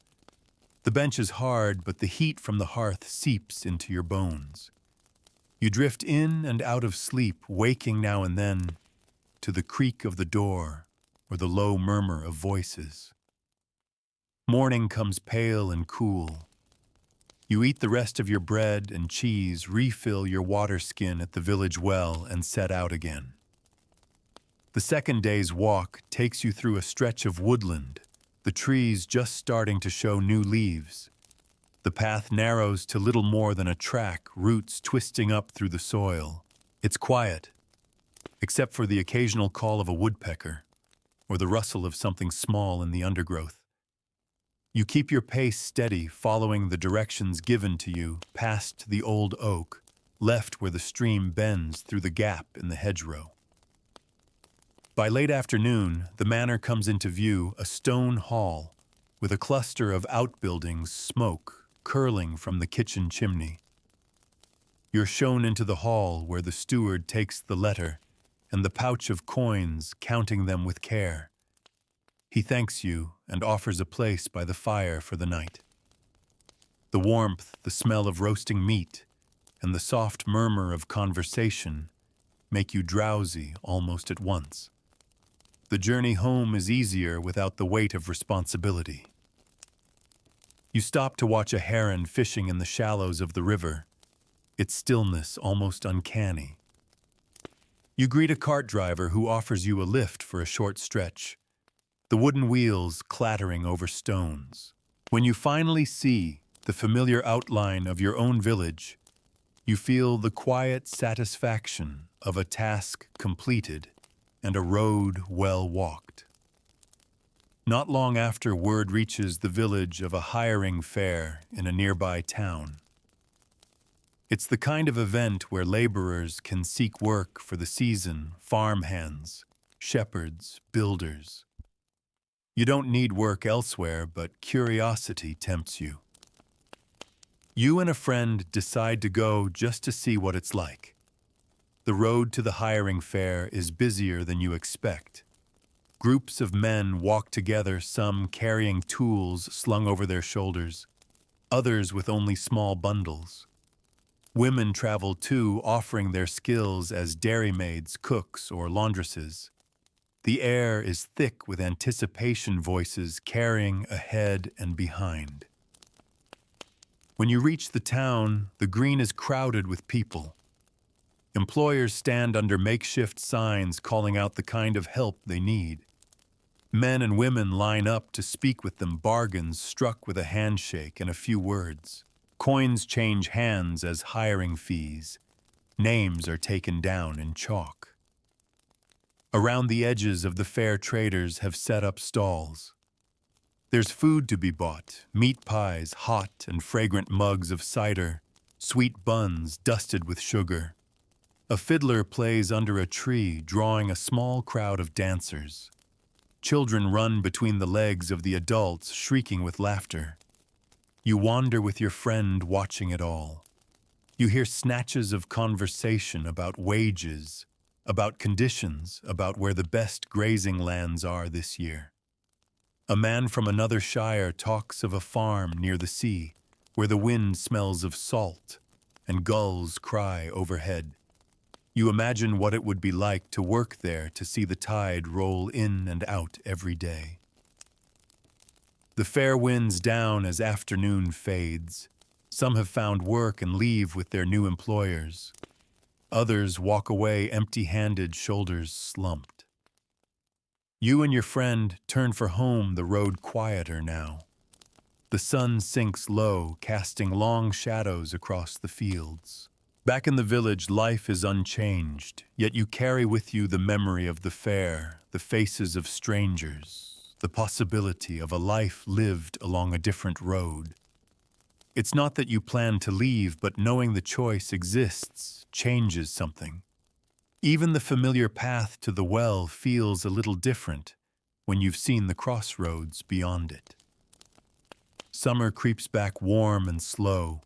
Speaker 1: The bench is hard, but the heat from the hearth seeps into your bones. You drift in and out of sleep, waking now and then to the creak of the door or the low murmur of voices. Morning comes pale and cool. You eat the rest of your bread and cheese, refill your water skin at the village well, and set out again. The second day's walk takes you through a stretch of woodland, the trees just starting to show new leaves. The path narrows to little more than a track, roots twisting up through the soil. It's quiet, except for the occasional call of a woodpecker. or the rustle of something small in the undergrowth. You keep your pace steady, following the directions given to you past the old oak, left where the stream bends through the gap in the hedgerow. By late afternoon, the manor comes into view, a stone hall with a cluster of outbuildings, smoke curling from the kitchen chimney. You're shown into the hall where the steward takes the letter and the pouch of coins, counting them with care. He thanks you and offers a place by the fire for the night. The warmth, the smell of roasting meat, and the soft murmur of conversation make you drowsy almost at once. The journey home is easier without the weight of responsibility. You stop to watch a heron fishing in the shallows of the river, its stillness almost uncanny. You greet a cart driver who offers you a lift for a short stretch, the wooden wheels clattering over stones. When you finally see the familiar outline of your own village, you feel the quiet satisfaction of a task completed and a road well walked. Not long after, word reaches the village of a hiring fair in a nearby town. It's the kind of event where laborers can seek work for the season, farmhands, shepherds, builders. You don't need work elsewhere, but curiosity tempts you. You and a friend decide to go just to see what it's like. The road to the hiring fair is busier than you expect. Groups of men walk together, some carrying tools slung over their shoulders, others with only small bundles. Women travel too, offering their skills as dairymaids, cooks, or laundresses. The air is thick with anticipation, voices carrying ahead and behind. When you reach the town, the green is crowded with people. Employers stand under makeshift signs calling out the kind of help they need. Men and women line up to speak with them, bargains struck with a handshake and a few words. Coins change hands as hiring fees. Names are taken down in chalk. Around the edges of the fair, traders have set up stalls. There's food to be bought, meat pies, hot and fragrant mugs of cider, sweet buns dusted with sugar. A fiddler plays under a tree, drawing a small crowd of dancers. Children run between the legs of the adults, shrieking with laughter. You wander with your friend, watching it all. You hear snatches of conversation about wages, about conditions, about where the best grazing lands are this year. A man from another shire talks of a farm near the sea, where the wind smells of salt and gulls cry overhead. You imagine what it would be like to work there, to see the tide roll in and out every day. The fair winds down as afternoon fades. Some have found work and leave with their new employers. Others walk away empty-handed, shoulders slumped. You and your friend turn for home, the road quieter now. The sun sinks low, casting long shadows across the fields. Back in the village, life is unchanged, yet you carry with you the memory of the fair, the faces of strangers, the possibility of a life lived along a different road. It's not that you plan to leave, but knowing the choice exists changes something. Even the familiar path to the well feels a little different when you've seen the crossroads beyond it. Summer creeps back warm and slow,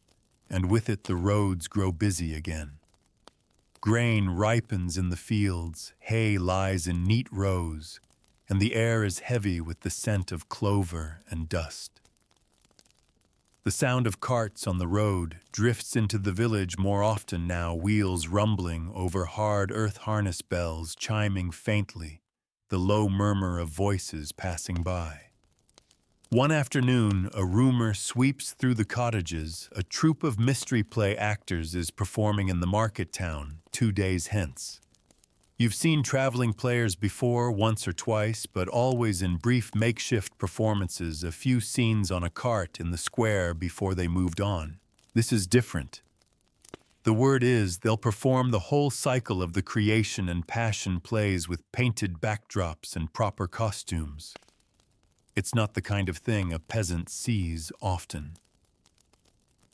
Speaker 1: and with it the roads grow busy again. Grain ripens in the fields, hay lies in neat rows, and the air is heavy with the scent of clover and dust. The sound of carts on the road drifts into the village more often now, wheels rumbling over hard earth harness bells chiming faintly, the low murmur of voices passing by. One afternoon, a rumor sweeps through the cottages. A troupe of mystery play actors is performing in the market town 2 days hence. You've seen traveling players before, once or twice, but always in brief makeshift performances, a few scenes on a cart in the square before they moved on. This is different. The word is they'll perform the whole cycle of the creation and passion plays with painted backdrops and proper costumes. It's not the kind of thing a peasant sees often.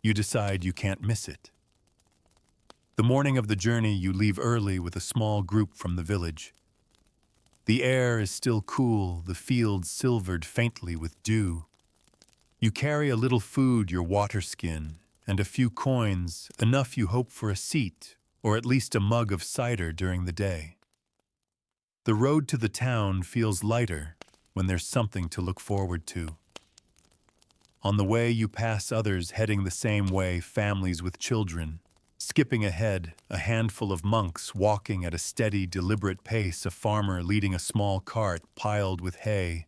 Speaker 1: You decide you can't miss it. The morning of the journey, you leave early with a small group from the village. The air is still cool, the fields silvered faintly with dew. You carry a little food, your water skin, and a few coins, enough you hope for a seat, or at least a mug of cider during the day. The road to the town feels lighter when there's something to look forward to. On the way, you pass others heading the same way, families with children. Skipping ahead, a handful of monks walking at a steady, deliberate pace, a farmer leading a small cart piled with hay,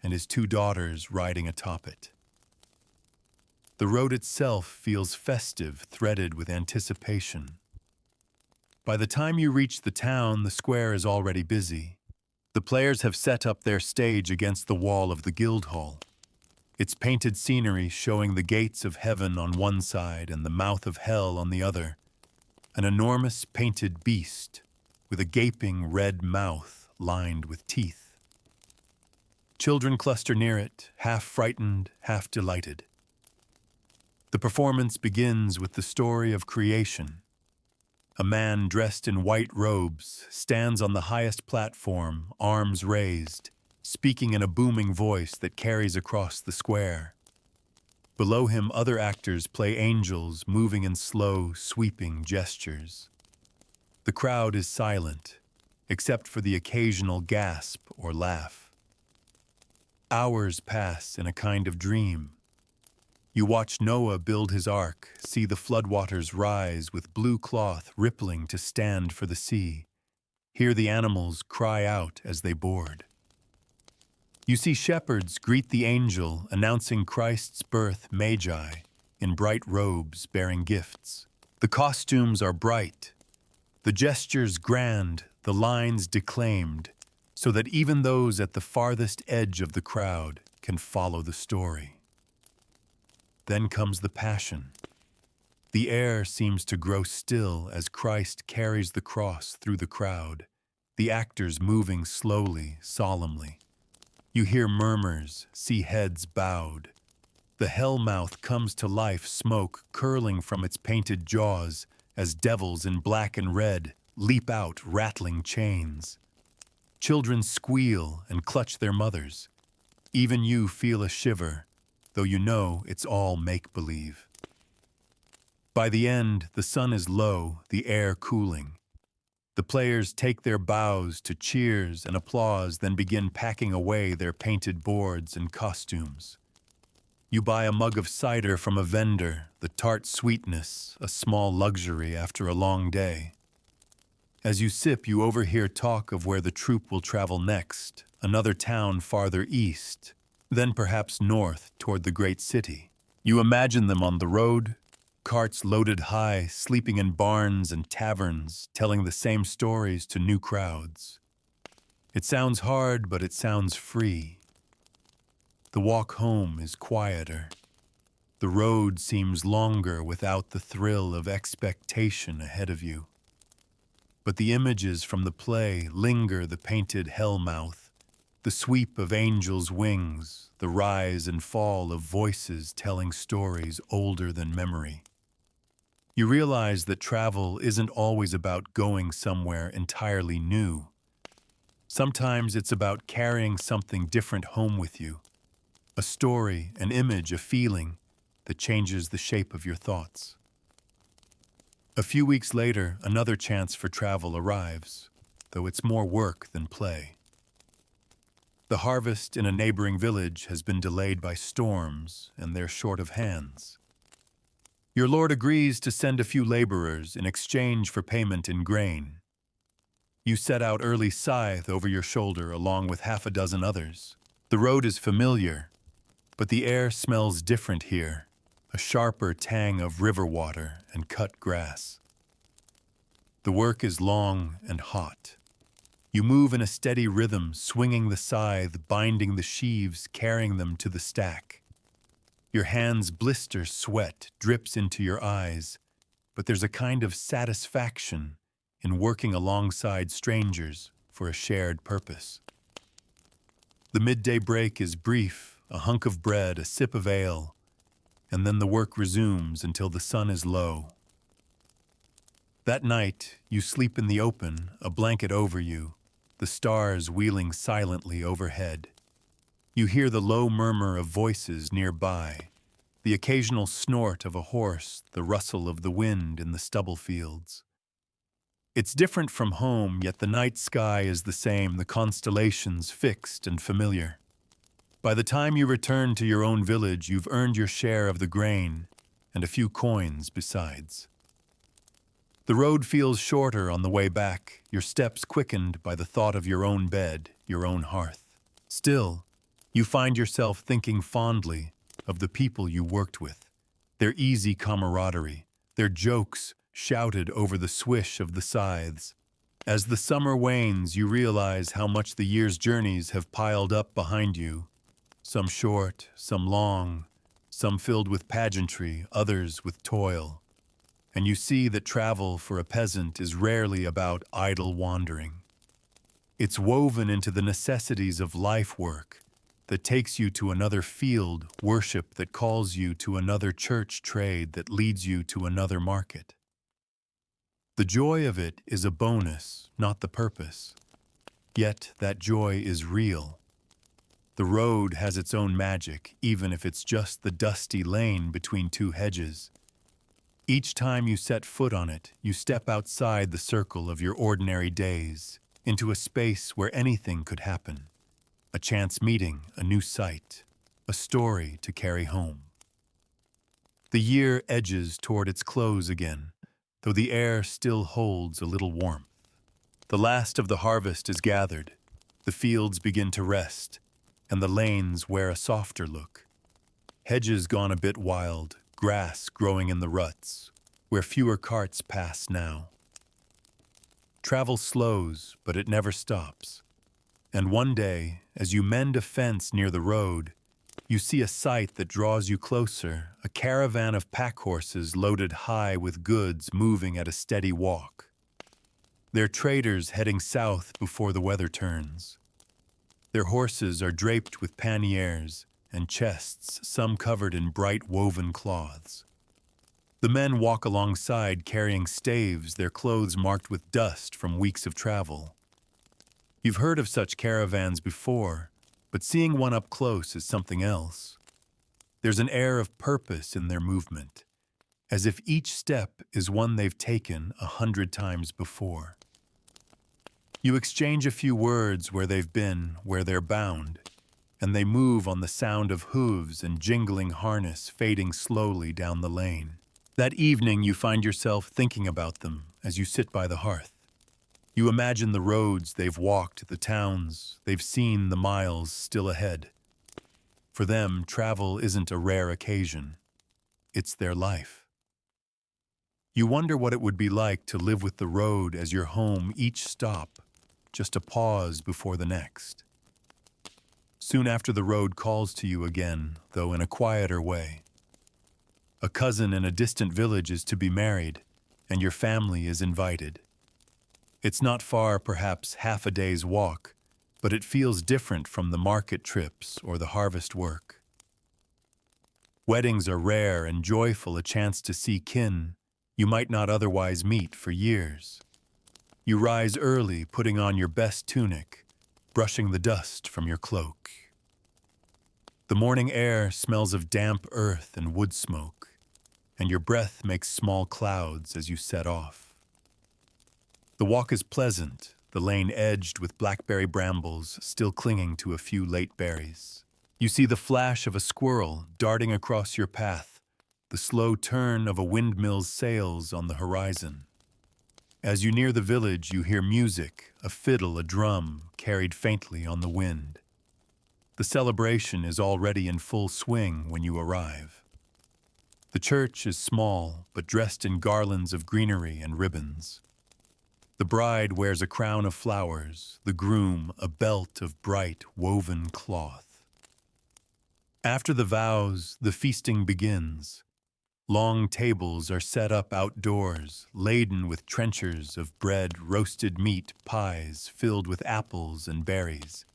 Speaker 1: and his two daughters riding atop it. The road itself feels festive, threaded with anticipation. By the time you reach the town, the square is already busy. The players have set up their stage against the wall of the guild hall. Its painted scenery showing the gates of heaven on one side and the mouth of hell on the other. An enormous painted beast with a gaping red mouth lined with teeth. Children cluster near it, half frightened, half delighted. The performance begins with the story of creation. A man dressed in white robes stands on the highest platform, arms raised, speaking in a booming voice that carries across the square. Below him, other actors play angels, moving in slow, sweeping gestures. The crowd is silent, except for the occasional gasp or laugh. Hours pass in a kind of dream. You watch Noah build his ark, see the floodwaters rise with blue cloth rippling to stand for the sea, hear the animals cry out as they board. You see shepherds greet the angel announcing Christ's birth, magi, in bright robes bearing gifts. The costumes are bright, the gestures grand, the lines declaimed, so that even those at the farthest edge of the crowd can follow the story. Then comes the Passion. The air seems to grow still as Christ carries the cross through the crowd, the actors moving slowly, solemnly. You hear murmurs, see heads bowed. The hell mouth comes to life, smoke curling from its painted jaws as devils in black and red leap out, rattling chains. Children squeal and clutch their mothers. Even you feel a shiver, though you know it's all make-believe. By the end, the sun is low, the air cooling. The players take their bows to cheers and applause, then begin packing away their painted boards and costumes. You buy a mug of cider from a vendor, the tart sweetness, a small luxury after a long day. As you sip, you overhear talk of where the troupe will travel next, another town farther east, then perhaps north toward the great city. You imagine them on the road, carts loaded high, sleeping in barns and taverns, telling the same stories to new crowds. It sounds hard, but it sounds free. The walk home is quieter. The road seems longer without the thrill of expectation ahead of you. But the images from the play linger, the painted hell mouth, the sweep of angels' wings, the rise and fall of voices telling stories older than memory. You realize that travel isn't always about going somewhere entirely new. Sometimes it's about carrying something different home with you, a story, an image, a feeling that changes the shape of your thoughts. A few weeks later, another chance for travel arrives, though it's more work than play. The harvest in a neighboring village has been delayed by storms, and they're short of hands. Your lord agrees to send a few laborers in exchange for payment in grain. You set out early scythe over your shoulder along with half a dozen others. The road is familiar, but the air smells different here, a sharper tang of river water and cut grass. The work is long and hot. You move in a steady rhythm, swinging the scythe, binding the sheaves, carrying them to the stack. Your hands blister, sweat drips into your eyes, but there's a kind of satisfaction in working alongside strangers for a shared purpose. The midday break is brief, a hunk of bread, a sip of ale, and then the work resumes until the sun is low. That night, you sleep in the open, a blanket over you, the stars wheeling silently overhead. You hear the low murmur of voices nearby, the occasional snort of a horse, the rustle of the wind in the stubble fields. It's different from home, yet the night sky is the same, the constellations fixed and familiar. By the time you return to your own village, you've earned your share of the grain and a few coins besides. The road feels shorter on the way back, your steps quickened by the thought of your own bed, your own hearth. Still, you find yourself thinking fondly of the people you worked with, their easy camaraderie, their jokes shouted over the swish of the scythes. As the summer wanes, you realize how much the year's journeys have piled up behind you, some short, some long, some filled with pageantry, others with toil. And you see that travel for a peasant is rarely about idle wandering. It's woven into the necessities of life work that takes you to another field, worship that calls you to another church, trade that leads you to another market. The joy of it is a bonus, not the purpose. Yet that joy is real. The road has its own magic, even if it's just the dusty lane between two hedges. Each time you set foot on it, you step outside the circle of your ordinary days, into a space where anything could happen. A chance meeting, a new sight, a story to carry home. The year edges toward its close again, though the air still holds a little warmth. The last of the harvest is gathered, the fields begin to rest, and the lanes wear a softer look. Hedges gone a bit wild, grass growing in the ruts, where fewer carts pass now. Travel slows, but it never stops. And one day, as you mend a fence near the road, you see a sight that draws you closer, a caravan of pack horses loaded high with goods moving at a steady walk. They're traders heading south before the weather turns. Their horses are draped with panniers and chests, some covered in bright woven cloths. The men walk alongside carrying staves, their clothes marked with dust from weeks of travel. You've heard of such caravans before, but seeing one up close is something else. There's an air of purpose in their movement, as if each step is one they've taken 100 times before. You exchange a few words where they've been, where they're bound, and they move on the sound of hooves and jingling harness fading slowly down the lane. That evening you find yourself thinking about them as you sit by the hearth. You imagine the roads they've walked, the towns they've seen, the miles still ahead. For them, travel isn't a rare occasion. It's their life. You wonder what it would be like to live with the road as your home, each stop, just a pause before the next. Soon after, the road calls to you again, though in a quieter way. A cousin in a distant village is to be married, and your family is invited. It's not far, perhaps half a day's walk, but it feels different from the market trips or the harvest work. Weddings are rare and joyful, a chance to see kin you might not otherwise meet for years. You rise early, putting on your best tunic, brushing the dust from your cloak. The morning air smells of damp earth and wood smoke, and your breath makes small clouds as you set off. The walk is pleasant, the lane edged with blackberry brambles still clinging to a few late berries. You see the flash of a squirrel darting across your path, the slow turn of a windmill's sails on the horizon. As you near the village, you hear music, a fiddle, a drum, carried faintly on the wind. The celebration is already in full swing when you arrive. The church is small, but dressed in garlands of greenery and ribbons. The bride wears a crown of flowers, the groom a belt of bright woven cloth. After the vows, the feasting begins. Long tables are set up outdoors, laden with trenchers of bread, roasted meat, pies filled with apples and berries.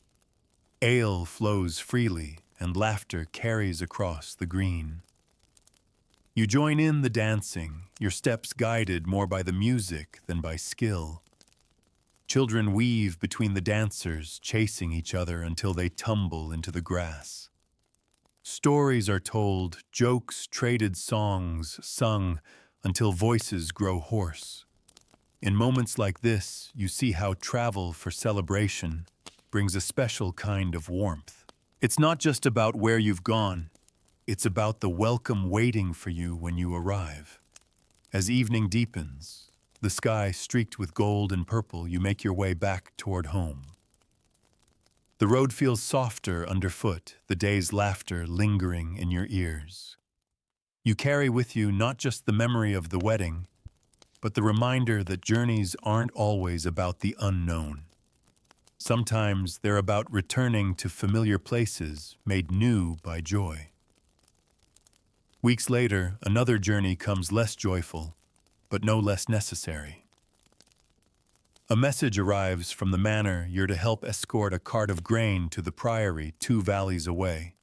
Speaker 1: Ale flows freely, and laughter carries across the green. You join in the dancing, your steps guided more by the music than by skill. Children weave between the dancers, chasing each other until they tumble into the grass. Stories are told, jokes traded, songs sung until voices grow hoarse. In moments like this, you see how travel for celebration brings a special kind of warmth. It's not just about where you've gone, it's about the welcome waiting for you when you arrive. As evening deepens, the sky streaked with gold and purple, you make your way back toward home. The road feels softer underfoot, the day's laughter lingering in your ears. You carry with you not just the memory of the wedding, but the reminder that journeys aren't always about the unknown. Sometimes they're about returning to familiar places made new by joy. Weeks later, another journey comes less joyful, but no less necessary. A message arrives from the manor you're to help escort a cart of grain to the priory 2 valleys away.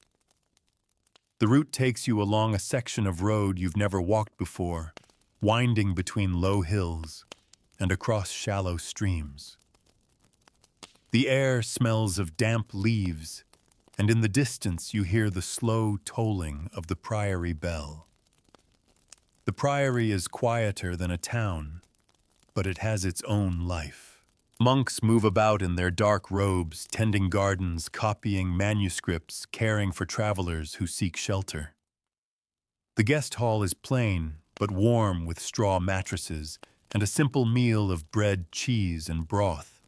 Speaker 1: The route takes you along a section of road you've never walked before, winding between low hills and across shallow streams. The air smells of damp leaves, and in the distance you hear the slow tolling of the priory bell. The priory is quieter than a town, but it has its own life. Monks move about in their dark robes, tending gardens, copying manuscripts, caring for travelers who seek shelter. The guest hall is plain, but warm with straw mattresses and a simple meal of bread, cheese, and broth.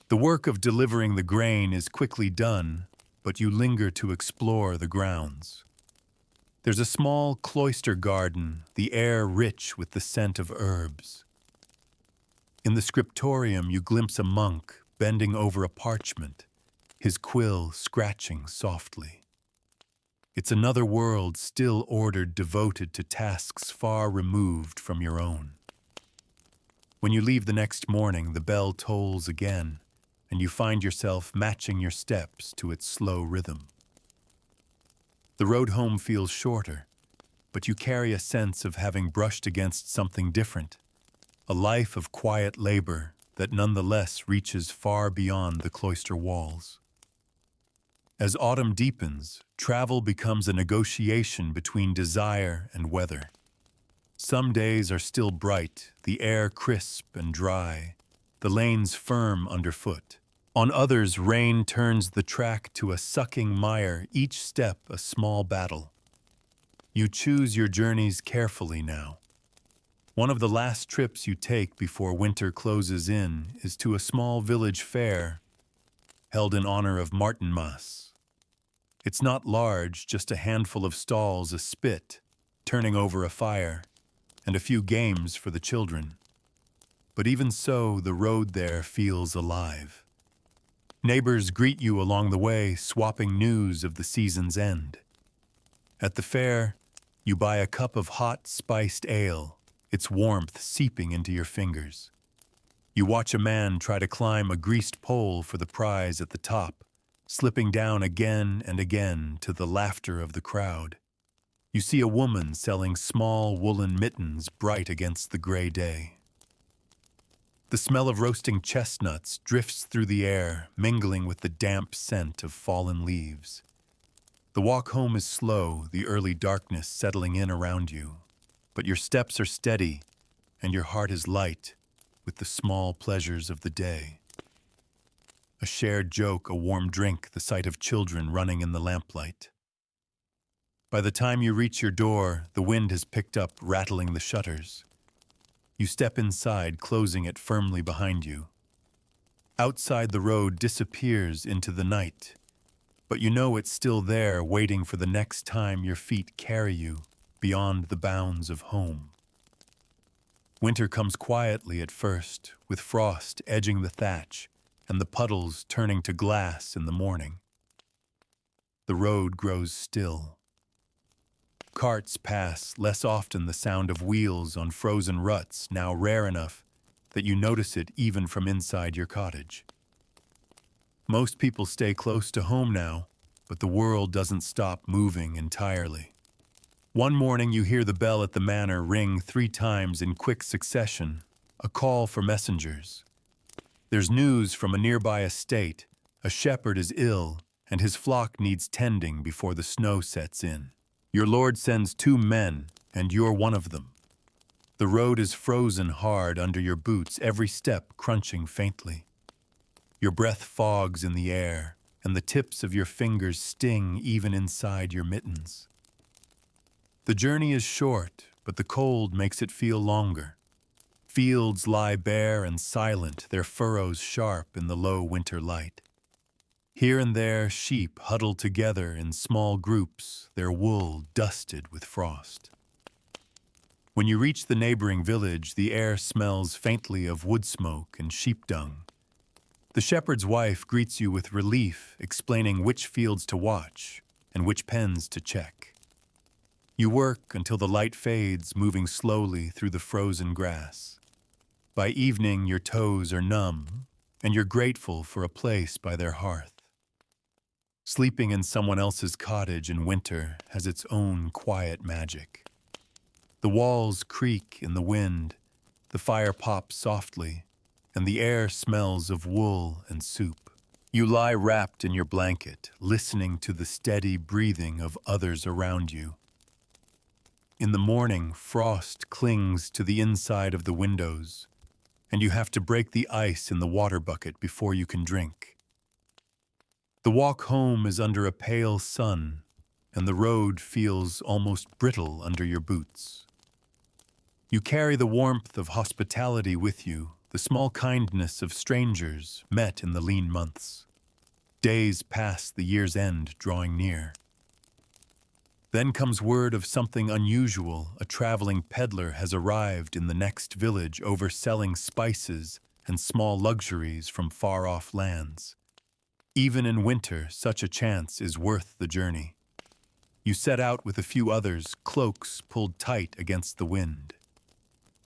Speaker 1: The work of delivering the grain is quickly done, but you linger to explore the grounds. There's a small cloister garden, the air rich with the scent of herbs. In the scriptorium, you glimpse a monk bending over a parchment, his quill scratching softly. It's another world still ordered, devoted to tasks far removed from your own. When you leave the next morning, the bell tolls again, and you find yourself matching your steps to its slow rhythm. The road home feels shorter, but you carry a sense of having brushed against something different. A life of quiet labor that nonetheless reaches far beyond the cloister walls. As autumn deepens, travel becomes a negotiation between desire and weather. Some days are still bright, the air crisp and dry, the lanes firm underfoot. On others, rain turns the track to a sucking mire, each step a small battle. You choose your journeys carefully now. One of the last trips you take before winter closes in is to a small village fair held in honor of Martinmas. It's not large, just a handful of stalls, a spit, turning over a fire, and a few games for the children. But even so, the road there feels alive. Neighbors greet you along the way, swapping news of the season's end. At the fair, you buy a cup of hot, spiced ale, its warmth seeping into your fingers. You watch a man try to climb a greased pole for the prize at the top, slipping down again and again to the laughter of the crowd. You see a woman selling small woolen mittens bright against the gray day. The smell of roasting chestnuts drifts through the air, mingling with the damp scent of fallen leaves. The walk home is slow, the early darkness settling in around you. But your steps are steady, and your heart is light with the small pleasures of the day. A shared joke, a warm drink, the sight of children running in the lamplight. By the time you reach your door, the wind has picked up, rattling the shutters. You step inside, closing it firmly behind you. Outside, the road disappears into the night, but you know it's still there, waiting for the next time your feet carry you beyond the bounds of home. Winter comes quietly at first, with frost edging the thatch and the puddles turning to glass in the morning. The road grows still. Carts pass, less often the sound of wheels on frozen ruts, now rare enough that you notice it even from inside your cottage. Most people stay close to home now, but the world doesn't stop moving entirely. One morning you hear the bell at the manor ring 3 times in quick succession, a call for messengers. There's news from a nearby estate. A shepherd is ill, and his flock needs tending before the snow sets in. Your lord sends 2 men, and you're one of them. The road is frozen hard under your boots, every step crunching faintly. Your breath fogs in the air, and the tips of your fingers sting even inside your mittens. The journey is short, but the cold makes it feel longer. Fields lie bare and silent, their furrows sharp in the low winter light. Here and there, sheep huddle together in small groups, their wool dusted with frost. When you reach the neighboring village, the air smells faintly of wood smoke and sheep dung. The shepherd's wife greets you with relief, explaining which fields to watch and which pens to check. You work until the light fades, moving slowly through the frozen grass. By evening, your toes are numb, and you're grateful for a place by their hearth. Sleeping in someone else's cottage in winter has its own quiet magic. The walls creak in the wind, the fire pops softly, and the air smells of wool and soup. You lie wrapped in your blanket, listening to the steady breathing of others around you. In the morning, frost clings to the inside of the windows, and you have to break the ice in the water bucket before you can drink. The walk home is under a pale sun, and the road feels almost brittle under your boots. You carry the warmth of hospitality with you, the small kindness of strangers met in the lean months. Days pass the year's end drawing near. Then comes word of something unusual. A traveling peddler has arrived in the next village, overselling spices and small luxuries from far-off lands. Even in winter, such a chance is worth the journey. You set out with a few others, cloaks pulled tight against the wind.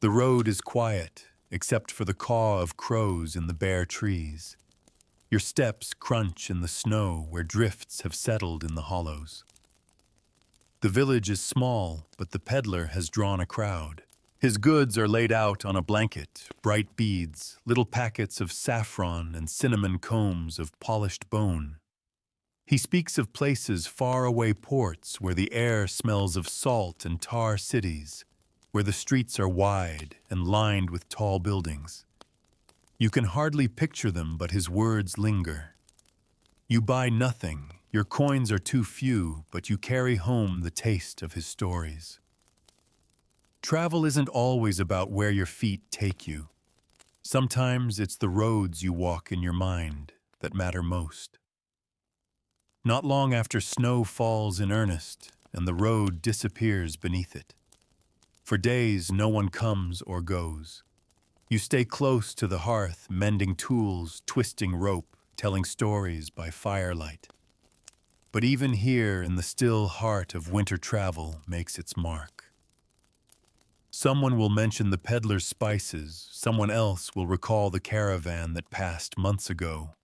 Speaker 1: The road is quiet, except for the caw of crows in the bare trees. Your steps crunch in the snow where drifts have settled in the hollows. The village is small, but the peddler has drawn a crowd. His goods are laid out on a blanket, bright beads, little packets of saffron and cinnamon combs of polished bone. He speaks of places far away ports where the air smells of salt and tar cities, where the streets are wide and lined with tall buildings. You can hardly picture them, but his words linger. You buy nothing. Your coins are too few, but you carry home the taste of his stories. Travel isn't always about where your feet take you. Sometimes it's the roads you walk in your mind that matter most. Not long after snow falls in earnest and the road disappears beneath it. For days, no one comes or goes. You stay close to the hearth, mending tools, twisting rope, telling stories by firelight. But even here, in the still heart of winter travel, makes its mark. Someone will mention the peddler's spices, someone else will recall the caravan that passed months ago.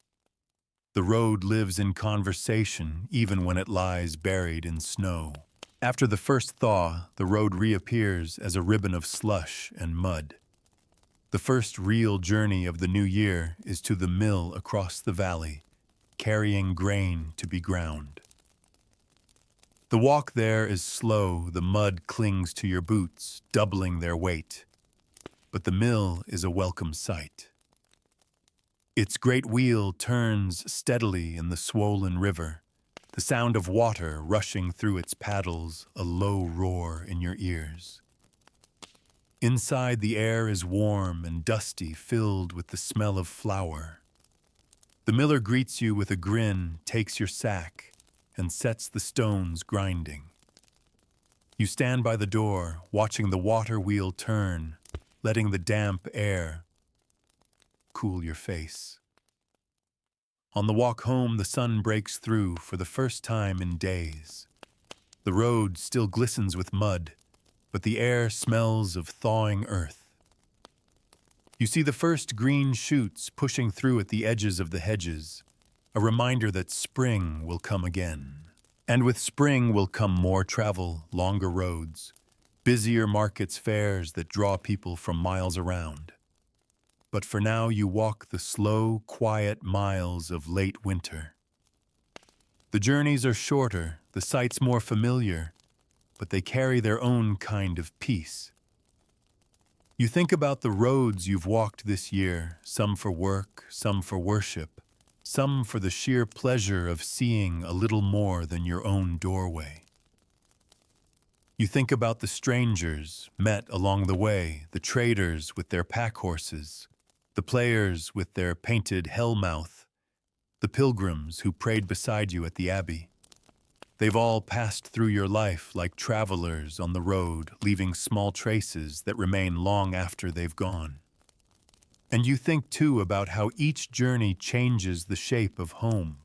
Speaker 1: The road lives in conversation, even when it lies buried in snow. After the first thaw, the road reappears as a ribbon of slush and mud. The first real journey of the new year is to the mill across the valley, carrying grain to be ground. The walk there is slow, the mud clings to your boots, doubling their weight. But the mill is a welcome sight. Its great wheel turns steadily in the swollen river, the sound of water rushing through its paddles, a low roar in your ears. Inside, the air is warm and dusty, filled with the smell of flour. The miller greets you with a grin, takes your sack, and sets the stones grinding. You stand by the door, watching the water wheel turn, letting the damp air cool your face. On the walk home, the sun breaks through for the first time in days. The road still glistens with mud, but the air smells of thawing earth. You see the first green shoots pushing through at the edges of the hedges, a reminder that spring will come again. And with spring will come more travel, longer roads, busier markets, fairs that draw people from miles around. But for now you walk the slow, quiet miles of late winter. The journeys are shorter, the sights more familiar, but they carry their own kind of peace. You think about the roads you've walked this year, some for work, some for worship, some for the sheer pleasure of seeing a little more than your own doorway. You think about the strangers met along the way, the traders with their pack horses, the players with their painted hellmouth, the pilgrims who prayed beside you at the abbey. They've all passed through your life like travelers on the road, leaving small traces that remain long after they've gone. And you think, too, about how each journey changes the shape of home.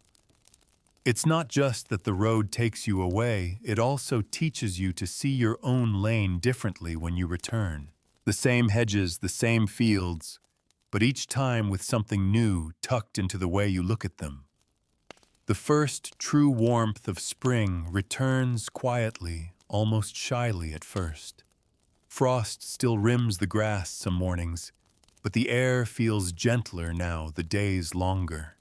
Speaker 1: It's not just that the road takes you away, it also teaches you to see your own lane differently when you return. The same hedges, the same fields, but each time with something new tucked into the way you look at them. The first true warmth of spring returns quietly, almost shyly at first. Frost still rims the grass some mornings, but the air feels gentler now, the days longer.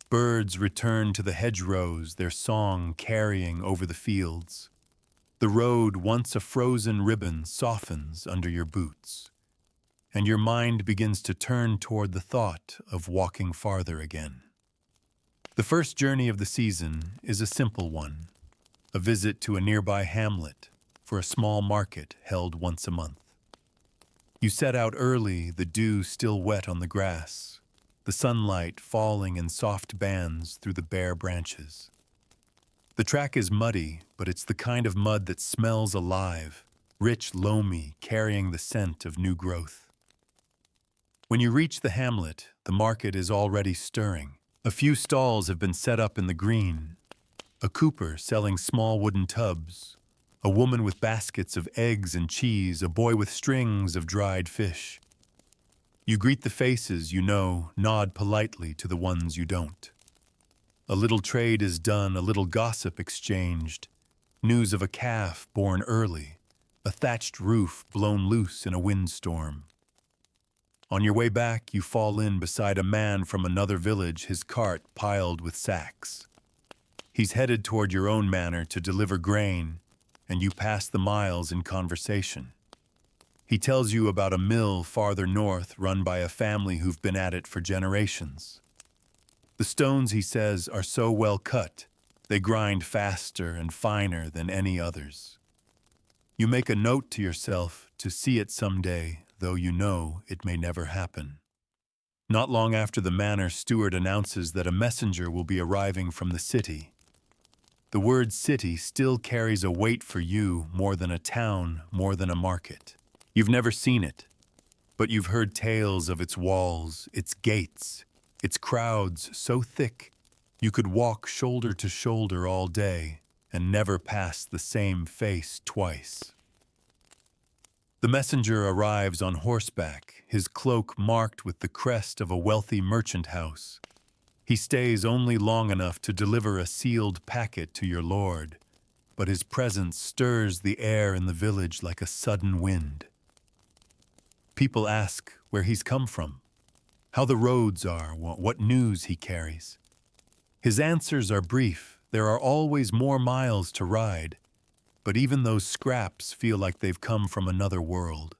Speaker 1: Birds return to the hedgerows, their song carrying over the fields. The road, once a frozen ribbon, softens under your boots, and your mind begins to turn toward the thought of walking farther again. The first journey of the season is a simple one, a visit to a nearby hamlet for a small market held once a month. You set out early, the dew still wet on the grass, the sunlight falling in soft bands through the bare branches. The track is muddy, but it's the kind of mud that smells alive, rich, loamy, carrying the scent of new growth. When you reach the hamlet, the market is already stirring. A few stalls have been set up in the green. A cooper selling small wooden tubs, a woman with baskets of eggs and cheese, a boy with strings of dried fish. You greet the faces you know, nod politely to the ones you don't. A little trade is done, a little gossip exchanged, news of a calf born early, a thatched roof blown loose in a windstorm. On your way back, you fall in beside a man from another village, his cart piled with sacks. He's headed toward your own manor to deliver grain, and you pass the miles in conversation. He tells you about a mill farther north run by a family who've been at it for generations. The stones, he says, are so well cut, they grind faster and finer than any others. You make a note to yourself to see it someday, though you know it may never happen. Not long after the manor steward announces that a messenger will be arriving from the city. The word city still carries a weight for you, more than a town, more than a market. You've never seen it, but you've heard tales of its walls, its gates, its crowds so thick you could walk shoulder to shoulder all day and never pass the same face twice. The messenger arrives on horseback, his cloak marked with the crest of a wealthy merchant house. He stays only long enough to deliver a sealed packet to your lord, but his presence stirs the air in the village like a sudden wind. People ask where he's come from, how the roads are, what news he carries. His answers are brief. There are always more miles to ride, but even those scraps feel like they've come from another world.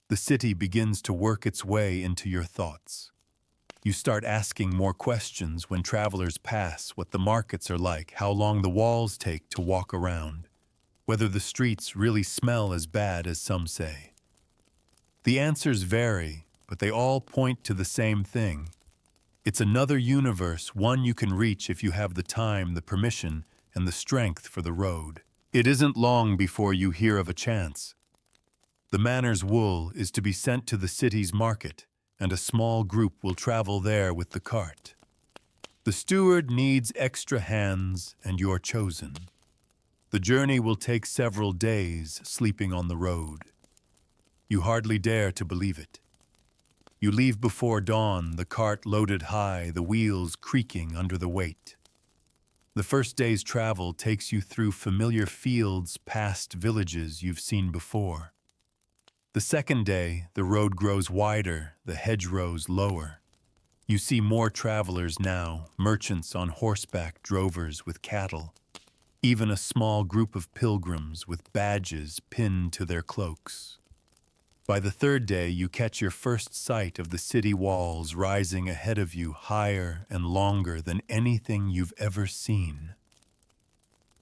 Speaker 1: The city begins to work its way into your thoughts. You start asking more questions when travelers pass, what the markets are like, how long the walls take to walk around, whether the streets really smell as bad as some say. The answers vary, but they all point to the same thing. It's another universe, one you can reach if you have the time, the permission, and the strength for the road. It isn't long before you hear of a chance. The manor's wool is to be sent to the city's market, and a small group will travel there with the cart. The steward needs extra hands, and you're chosen. The journey will take several days sleeping on the road. You hardly dare to believe it. You leave before dawn, the cart loaded high, the wheels creaking under the weight. The first day's travel takes you through familiar fields past villages you've seen before. The second day, the road grows wider, the hedgerows lower. You see more travelers now, merchants on horseback, drovers with cattle, even a small group of pilgrims with badges pinned to their cloaks. By the third day, you catch your first sight of the city walls rising ahead of you higher and longer than anything you've ever seen.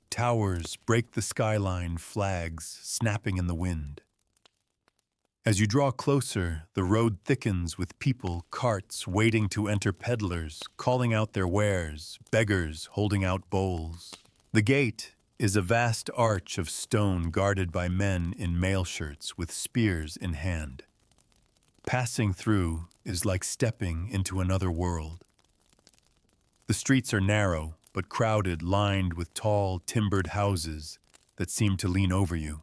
Speaker 1: Towers break the skyline, flags snapping in the wind. As you draw closer, the road thickens with people, carts waiting to enter, peddlers calling out their wares, beggars holding out bowls. The gate is a vast arch of stone guarded by men in mail shirts with spears in hand. Passing through is like stepping into another world. The streets are narrow but crowded, lined with tall, timbered houses that seem to lean over you.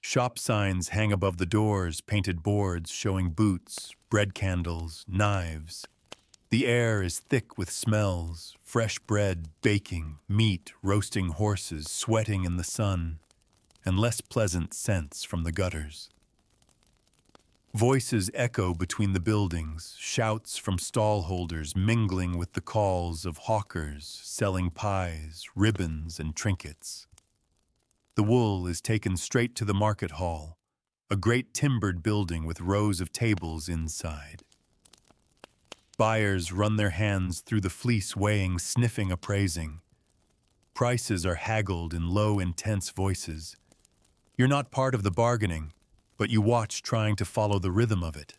Speaker 1: Shop signs hang above the doors, painted boards showing boots, bread candles, knives. The air is thick with smells, fresh bread baking, meat roasting, horses sweating in the sun, and less pleasant scents from the gutters. Voices echo between the buildings, shouts from stallholders mingling with the calls of hawkers selling pies, ribbons, and trinkets. The wool is taken straight to the market hall, a great timbered building with rows of tables inside. Buyers run their hands through the fleece, weighing, sniffing, appraising. Prices are haggled in low, intense voices. You're not part of the bargaining, but you watch, trying to follow the rhythm of it.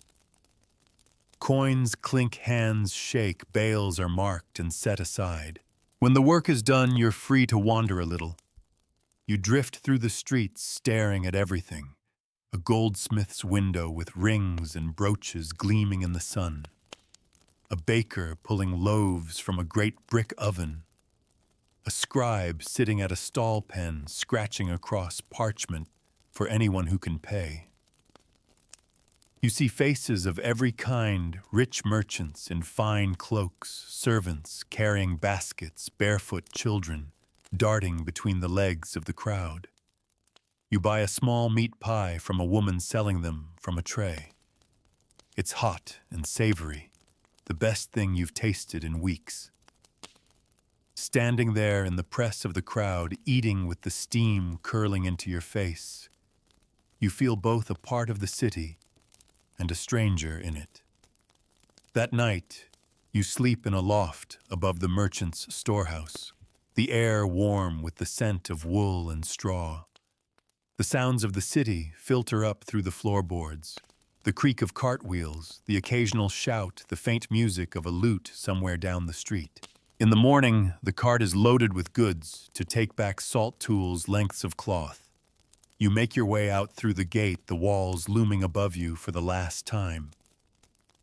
Speaker 1: Coins clink, hands shake, bales are marked and set aside. When the work is done, you're free to wander a little. You drift through the streets, staring at everything. A goldsmith's window with rings and brooches gleaming in the sun. A baker pulling loaves from a great brick oven. A scribe sitting at a stall pen, scratching across parchment for anyone who can pay. You see faces of every kind, rich merchants in fine cloaks, servants carrying baskets, barefoot children darting between the legs of the crowd. You buy a small meat pie from a woman selling them from a tray. It's hot and savory, the best thing you've tasted in weeks. Standing there in the press of the crowd, eating with the steam curling into your face, you feel both a part of the city and a stranger in it. That night, you sleep in a loft above the merchant's storehouse, the air warm with the scent of wool and straw. The sounds of the city filter up through the floorboards, the creak of cartwheels, the occasional shout, the faint music of a lute somewhere down the street. In the morning, the cart is loaded with goods to take back salt tools, lengths of cloth. You make your way out through the gate, the walls looming above you for the last time.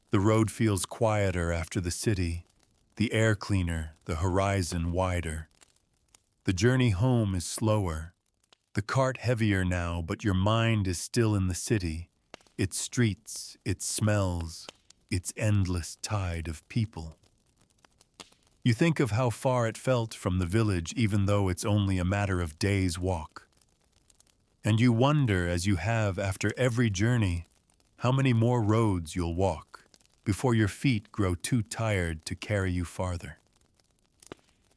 Speaker 1: The road feels quieter after the city, the air cleaner, the horizon wider. The journey home is slower, the cart heavier now, but your mind is still in the city, its streets, its smells, its endless tide of people. You think of how far it felt from the village, even though it's only a matter of days' walk. And you wonder, as you have after every journey, how many more roads you'll walk before your feet grow too tired to carry you farther.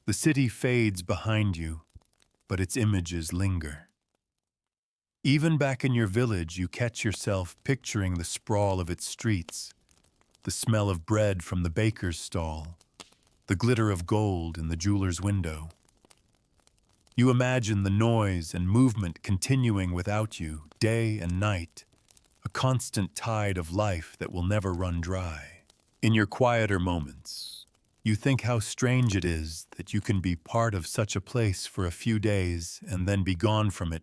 Speaker 1: The city fades behind you, but its images linger. Even back in your village, you catch yourself picturing the sprawl of its streets, the smell of bread from the baker's stall, the glitter of gold in the jeweler's window. You imagine the noise and movement continuing without you, day and night, a constant tide of life that will never run dry. In your quieter moments, you think how strange it is that you can be part of such a place for a few days and then be gone from it,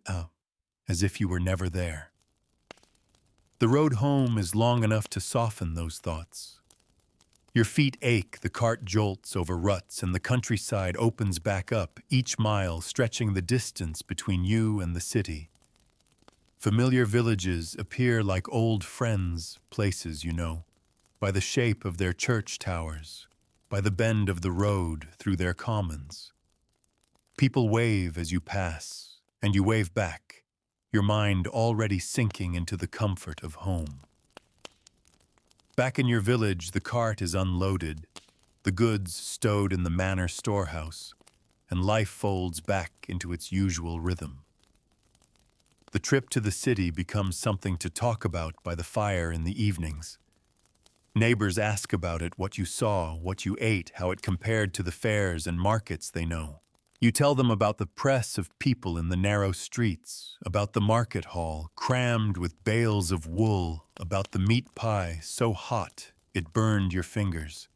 Speaker 1: as if you were never there. The road home is long enough to soften those thoughts. Your feet ache, the cart jolts over ruts, and the countryside opens back up, each mile stretching the distance between you and the city. Familiar villages appear like old friends, places you know, by the shape of their church towers, by the bend of the road through their commons. People wave as you pass, and you wave back, your mind already sinking into the comfort of home. Back in your village, the cart is unloaded, the goods stowed in the manor storehouse, and life folds back into its usual rhythm. The trip to the city becomes something to talk about by the fire in the evenings. Neighbors ask about it, what you saw, what you ate, how it compared to the fairs and markets they know. You tell them about the press of people in the narrow streets, about the market hall crammed with bales of wool, about the meat pie so hot it burned your fingers.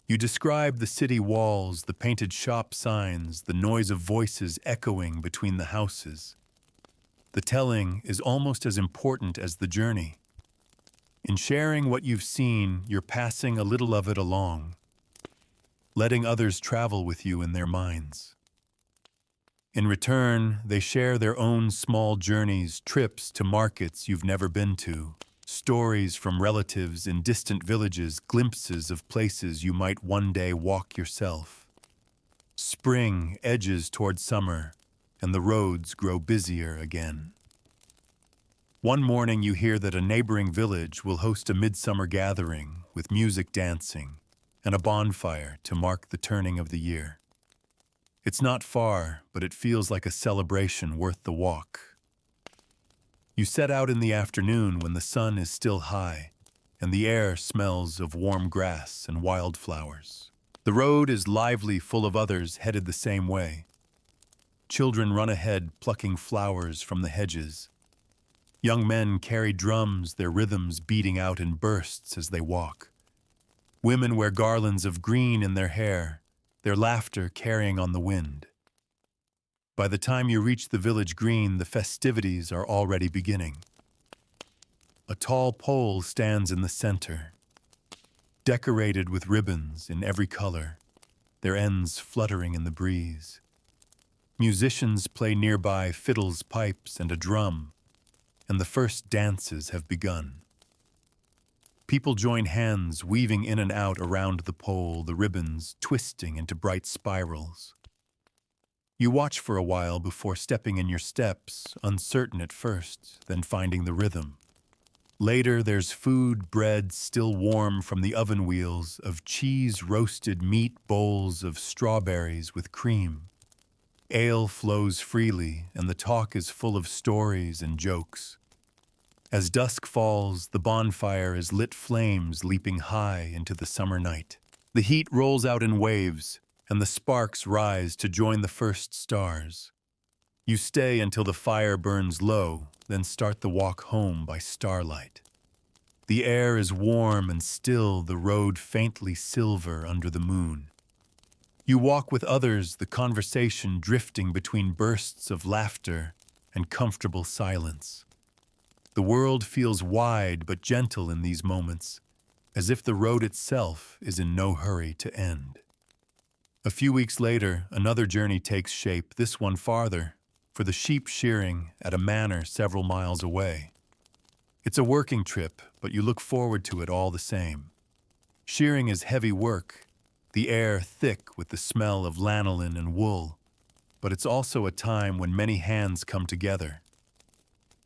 Speaker 1: You describe the city walls, the painted shop signs, the noise of voices echoing between the houses. The telling is almost as important as the journey. In sharing what you've seen, you're passing a little of it along, letting others travel with you in their minds. In return, they share their own small journeys, trips to markets you've never been to, stories from relatives in distant villages, glimpses of places you might one day walk yourself. Spring edges toward summer, and the roads grow busier again. One morning you hear that a neighboring village will host a midsummer gathering with music, dancing, and a bonfire to mark the turning of the year. It's not far, but it feels like a celebration worth the walk. You set out in the afternoon when the sun is still high, and the air smells of warm grass and wildflowers. The road is lively, full of others headed the same way. Children run ahead, plucking flowers from the hedges. Young men carry drums, their rhythms beating out in bursts as they walk. Women wear garlands of green in their hair, their laughter carrying on the wind. By the time you reach the village green, the festivities are already beginning. A tall pole stands in the center, decorated with ribbons in every color, their ends fluttering in the breeze. Musicians play nearby, fiddles, pipes, and a drum, and the first dances have begun. People join hands, weaving in and out around the pole, the ribbons twisting into bright spirals. You watch for a while before stepping in your steps, uncertain at first, then finding the rhythm. Later, there's food, bread still warm from the oven wheels, of cheese, roasted meat, bowls of strawberries with cream. Ale flows freely, and the talk is full of stories and jokes. As dusk falls, the bonfire is lit flames leaping high into the summer night. The heat rolls out in waves, and the sparks rise to join the first stars. You stay until the fire burns low, then start the walk home by starlight. The air is warm and still, the road faintly silver under the moon. You walk with others, the conversation drifting between bursts of laughter and comfortable silence. The world feels wide but gentle in these moments, as if the road itself is in no hurry to end. A few weeks later, another journey takes shape, this one farther, for the sheep shearing at a manor several miles away. It's a working trip, but you look forward to it all the same. Shearing is heavy work, the air thick with the smell of lanolin and wool, but it's also a time when many hands come together.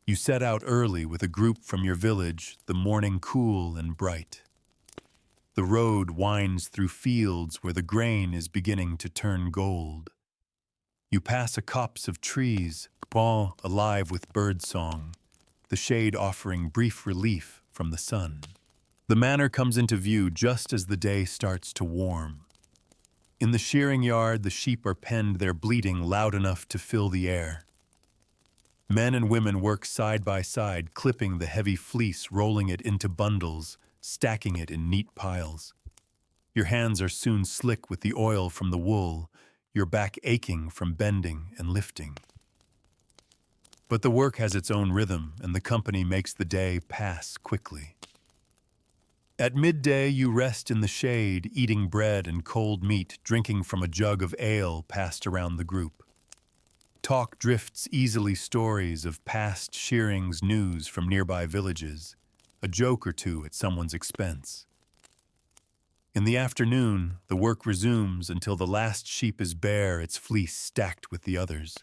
Speaker 1: You set out early with a group from your village, the morning cool and bright. The road winds through fields where the grain is beginning to turn gold. You pass a copse of trees, all alive with birdsong, the shade offering brief relief from the sun. The manor comes into view just as the day starts to warm. In the shearing yard, the sheep are penned, their bleating loud enough to fill the air. Men and women work side by side, clipping the heavy fleece, rolling it into bundles, stacking it in neat piles. Your hands are soon slick with the oil from the wool, your back aching from bending and lifting. But the work has its own rhythm, and the company makes the day pass quickly. At midday you rest in the shade, eating bread and cold meat, drinking from a jug of ale passed around the group. Talk drifts easily, stories of past shearings, news from nearby villages, a joke or two at someone's expense. In the afternoon, the work resumes until the last sheep is bare, its fleece stacked with the others.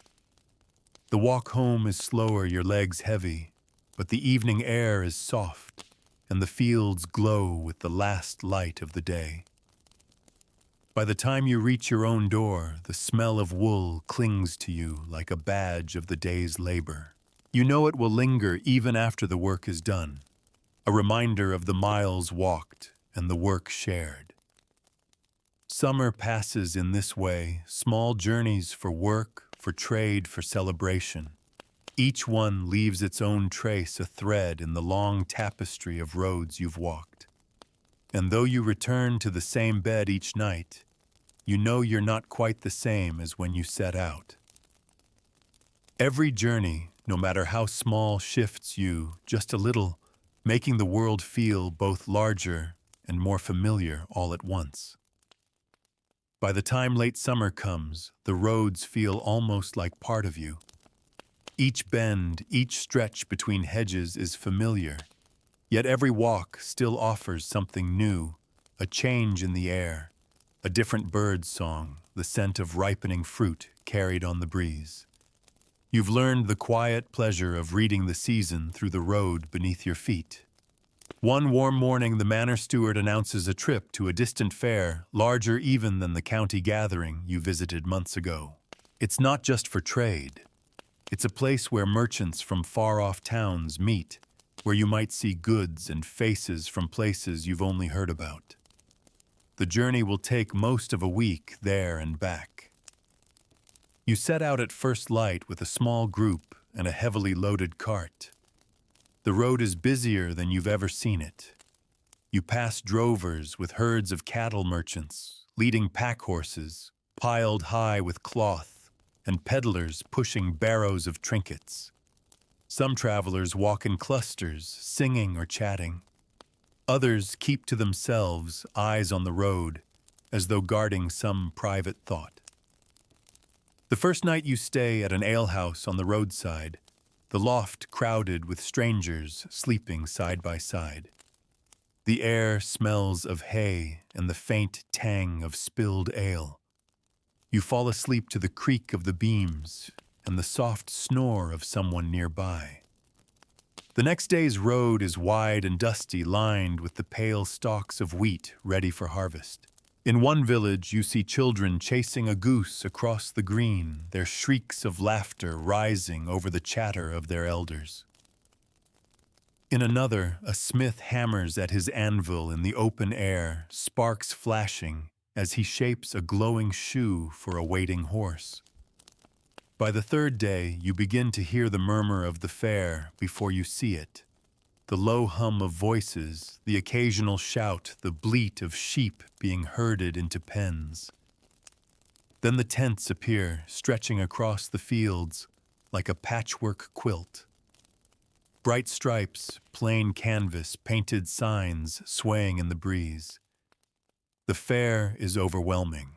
Speaker 1: The walk home is slower, your legs heavy, but the evening air is soft, and the fields glow with the last light of the day. By the time you reach your own door, the smell of wool clings to you like a badge of the day's labor. You know it will linger even after the work is done, a reminder of the miles walked and the work shared. Summer passes in this way, small journeys for work, for trade, for celebration. Each one leaves its own trace, a thread in the long tapestry of roads you've walked. And though you return to the same bed each night, you know you're not quite the same as when you set out. Every journey, no matter how small, shifts you just a little, making the world feel both larger and more familiar all at once. By the time late summer comes, the roads feel almost like part of you. Each bend, each stretch between hedges is familiar, yet every walk still offers something new, a change in the air, a different bird's song, the scent of ripening fruit carried on the breeze. You've learned the quiet pleasure of reading the season through the road beneath your feet. One warm morning, the manor steward announces a trip to a distant fair, larger even than the county gathering you visited months ago. It's not just for trade. It's a place where merchants from far-off towns meet, where you might see goods and faces from places you've only heard about. The journey will take most of a week there and back. You set out at first light with a small group and a heavily loaded cart. The road is busier than you've ever seen it. You pass drovers with herds of cattle merchants, leading pack horses, piled high with cloth, and peddlers pushing barrows of trinkets. Some travelers walk in clusters, singing or chatting. Others keep to themselves, eyes on the road, as though guarding some private thought. The first night you stay at an alehouse on the roadside, the loft crowded with strangers sleeping side by side. The air smells of hay and the faint tang of spilled ale. You fall asleep to the creak of the beams and the soft snore of someone nearby. The next day's road is wide and dusty, lined with the pale stalks of wheat ready for harvest. In one village, you see children chasing a goose across the green, their shrieks of laughter rising over the chatter of their elders. In another, a smith hammers at his anvil in the open air, sparks flashing as he shapes a glowing shoe for a waiting horse. By the third day, you begin to hear the murmur of the fair before you see it. The low hum of voices, the occasional shout, the bleat of sheep being herded into pens. Then the tents appear, stretching across the fields like a patchwork quilt. Bright stripes, plain canvas, painted signs swaying in the breeze. The fair is overwhelming.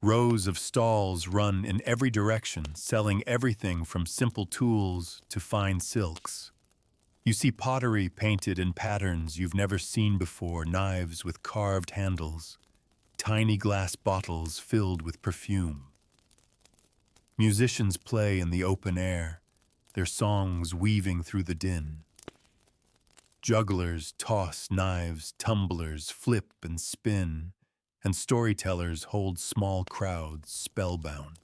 Speaker 1: Rows of stalls run in every direction, selling everything from simple tools to fine silks. You see pottery painted in patterns you've never seen before, knives with carved handles, tiny glass bottles filled with perfume. Musicians play in the open air, their songs weaving through the din. Jugglers toss knives, tumblers flip and spin, and storytellers hold small crowds spellbound.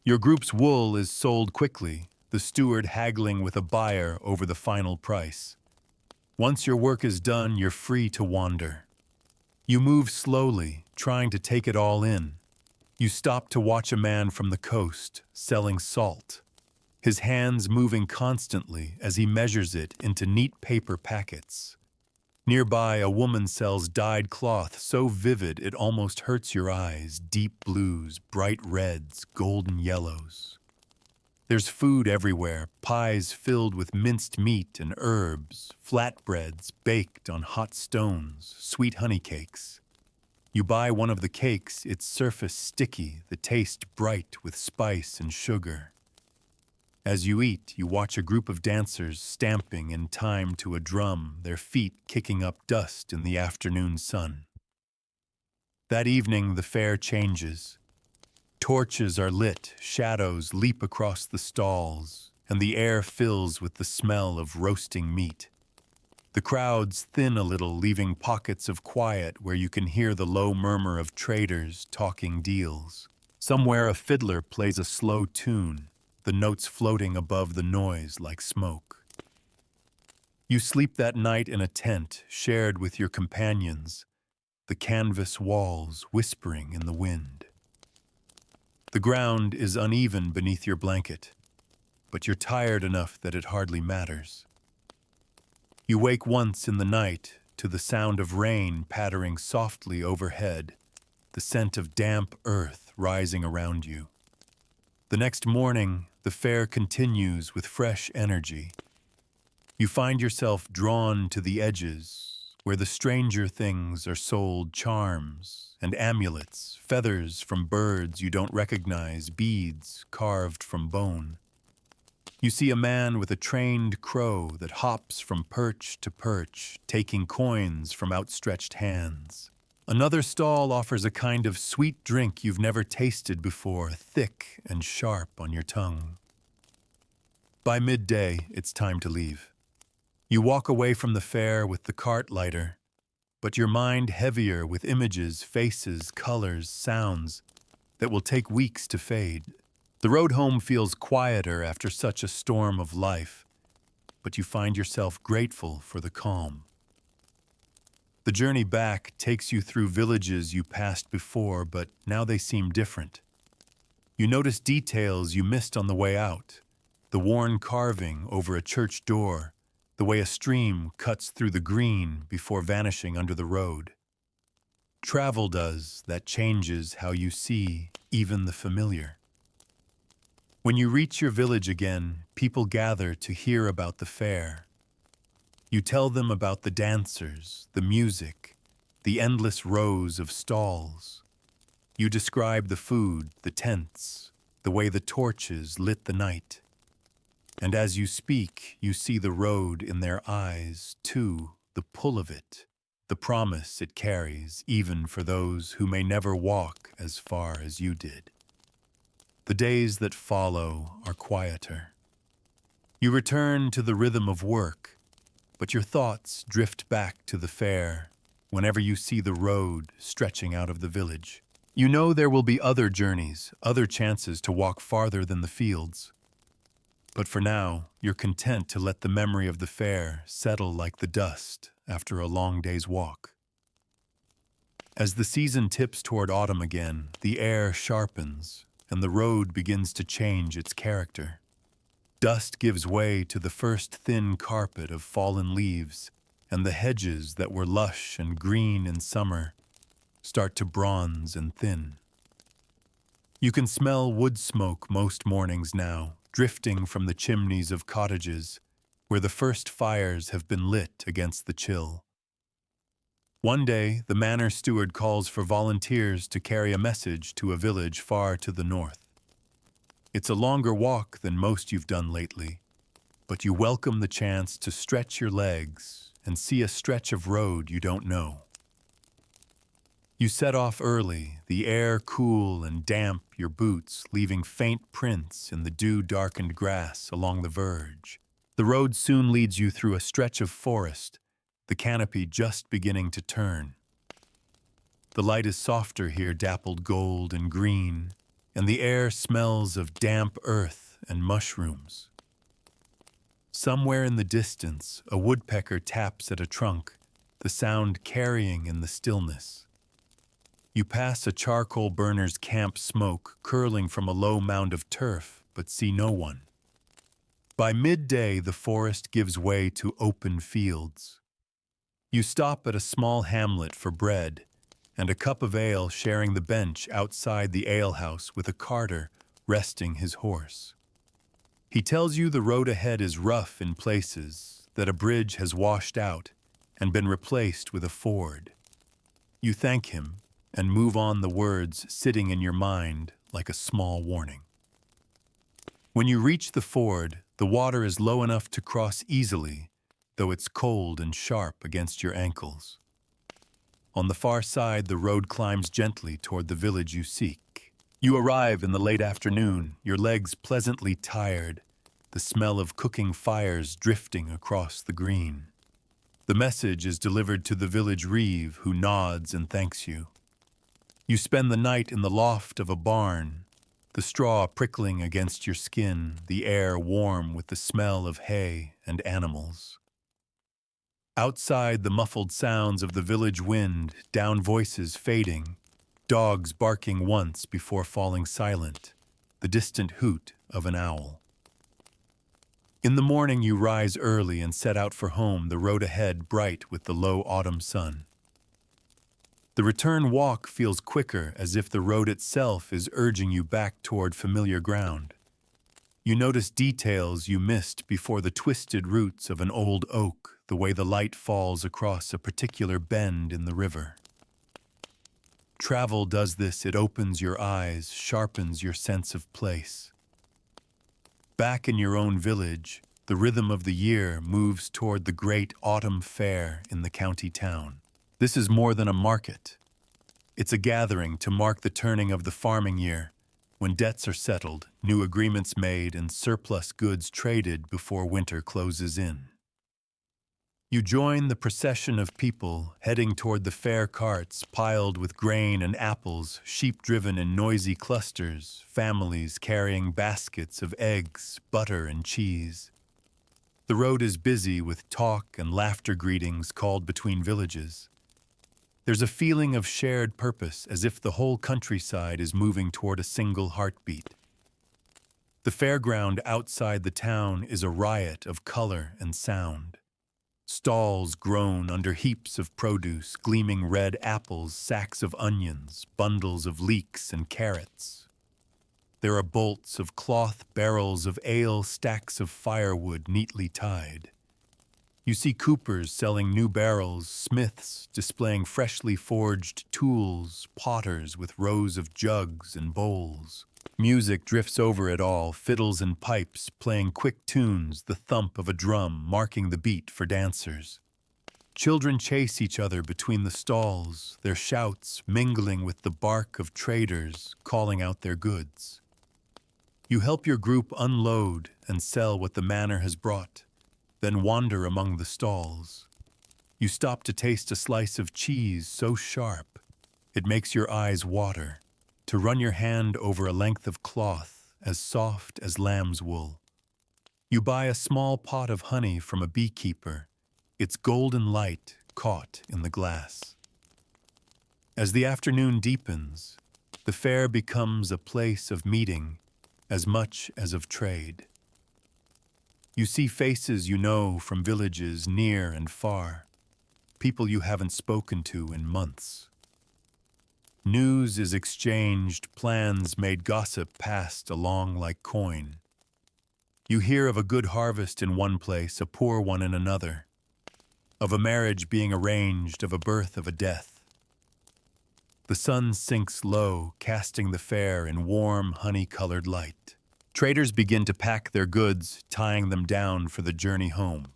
Speaker 1: Your group's wool is sold quickly, the steward haggling with a buyer over the final price. Once your work is done, you're free to wander. You move slowly, trying to take it all in. You stop to watch a man from the coast selling salt, his hands moving constantly as he measures it into neat paper packets. Nearby, a woman sells dyed cloth so vivid it almost hurts your eyes, deep blues, bright reds, golden yellows. There's food everywhere, pies filled with minced meat and herbs, flatbreads baked on hot stones, sweet honey cakes. You buy one of the cakes, its surface sticky, the taste bright with spice and sugar. As you eat, you watch a group of dancers stamping in time to a drum, their feet kicking up dust in the afternoon sun. That evening, the fair changes. Torches are lit, shadows leap across the stalls, and the air fills with the smell of roasting meat. The crowds thin a little, leaving pockets of quiet where you can hear the low murmur of traders talking deals. Somewhere a fiddler plays a slow tune, the notes floating above the noise like smoke. You sleep that night in a tent shared with your companions, the canvas walls whispering in the wind. The ground is uneven beneath your blanket, but you're tired enough that it hardly matters. You wake once in the night to the sound of rain pattering softly overhead, the scent of damp earth rising around you. The next morning, the fair continues with fresh energy. You find yourself drawn to the edges, where the stranger things are sold, charms and amulets, feathers from birds you don't recognize, beads carved from bone. You see a man with a trained crow that hops from perch to perch, taking coins from outstretched hands. Another stall offers a kind of sweet drink you've never tasted before, thick and sharp on your tongue. By midday, it's time to leave. You walk away from the fair with the cart lighter, but your mind heavier with images, faces, colors, sounds that will take weeks to fade. The road home feels quieter after such a storm of life, but you find yourself grateful for the calm. The journey back takes you through villages you passed before, but now they seem different. You notice details you missed on the way out, the worn carving over a church door, the way a stream cuts through the green before vanishing under the road. Travel does that changes how you see even the familiar. When you reach your village again, people gather to hear about the fair. You tell them about the dancers, the music, the endless rows of stalls. You describe the food, the tents, the way the torches lit the night. And as you speak, you see the road in their eyes, too, the pull of it, the promise it carries, even for those who may never walk as far as you did. The days that follow are quieter. You return to the rhythm of work, but your thoughts drift back to the fair whenever you see the road stretching out of the village. You know there will be other journeys, other chances to walk farther than the fields. But for now, you're content to let the memory of the fair settle like the dust after a long day's walk. As the season tips toward autumn again, the air sharpens and the road begins to change its character. Dust gives way to the first thin carpet of fallen leaves, and the hedges that were lush and green in summer start to bronze and thin. You can smell wood smoke most mornings now, drifting from the chimneys of cottages where the first fires have been lit against the chill. One day, the manor steward calls for volunteers to carry a message to a village far to the north. It's a longer walk than most you've done lately, but you welcome the chance to stretch your legs and see a stretch of road you don't know. You set off early, the air cool and damp your boots, leaving faint prints in the dew-darkened grass along the verge. The road soon leads you through a stretch of forest, the canopy just beginning to turn. The light is softer here, dappled gold and green, and the air smells of damp earth and mushrooms. Somewhere in the distance, a woodpecker taps at a trunk, the sound carrying in the stillness. You pass a charcoal burner's camp smoke curling from a low mound of turf, but see no one. By midday, the forest gives way to open fields. You stop at a small hamlet for bread and a cup of ale, sharing the bench outside the alehouse with a carter resting his horse. He tells you the road ahead is rough in places, that a bridge has washed out and been replaced with a ford. You thank him and move on, the words sitting in your mind like a small warning. When you reach the ford, the water is low enough to cross easily, though it's cold and sharp against your ankles. On the far side, the road climbs gently toward the village you seek. You arrive in the late afternoon, your legs pleasantly tired, the smell of cooking fires drifting across the green. The message is delivered to the village reeve, who nods and thanks you. You spend the night in the loft of a barn, the straw prickling against your skin, the air warm with the smell of hay and animals. Outside, the muffled sounds of the village wind, down voices fading, dogs barking once before falling silent, the distant hoot of an owl. In the morning you rise early and set out for home, the road ahead bright with the low autumn sun. The return walk feels quicker, as if the road itself is urging you back toward familiar ground. You notice details you missed before, the twisted roots of an old oak, the way the light falls across a particular bend in the river. Travel does this, it opens your eyes, sharpens your sense of place. Back in your own village, the rhythm of the year moves toward the great autumn fair in the county town. This is more than a market. It's a gathering to mark the turning of the farming year, when debts are settled, new agreements made, and surplus goods traded before winter closes in. You join the procession of people heading toward the fair carts piled with grain and apples, sheep driven in noisy clusters, families carrying baskets of eggs, butter, and cheese. The road is busy with talk and laughter, greetings called between villages. There's a feeling of shared purpose, as if the whole countryside is moving toward a single heartbeat. The fairground outside the town is a riot of color and sound. Stalls groan under heaps of produce, gleaming red apples, sacks of onions, bundles of leeks and carrots. There are bolts of cloth, barrels of ale, stacks of firewood neatly tied. You see coopers selling new barrels, smiths displaying freshly forged tools, potters with rows of jugs and bowls. Music drifts over it all, fiddles and pipes playing quick tunes, the thump of a drum marking the beat for dancers. Children chase each other between the stalls, their shouts mingling with the bark of traders calling out their goods. You help your group unload and sell what the manor has brought, then wander among the stalls. You stop to taste a slice of cheese so sharp it makes your eyes water, to run your hand over a length of cloth as soft as lamb's wool. You buy a small pot of honey from a beekeeper, its golden light caught in the glass. As the afternoon deepens, the fair becomes a place of meeting as much as of trade. You see faces you know from villages near and far, people you haven't spoken to in months. News is exchanged, plans made, gossip passed along like coin. You hear of a good harvest in one place, a poor one in another, of a marriage being arranged, of a birth, of a death. The sun sinks low, casting the fair in warm, honey-colored light. Traders begin to pack their goods, tying them down for the journey home.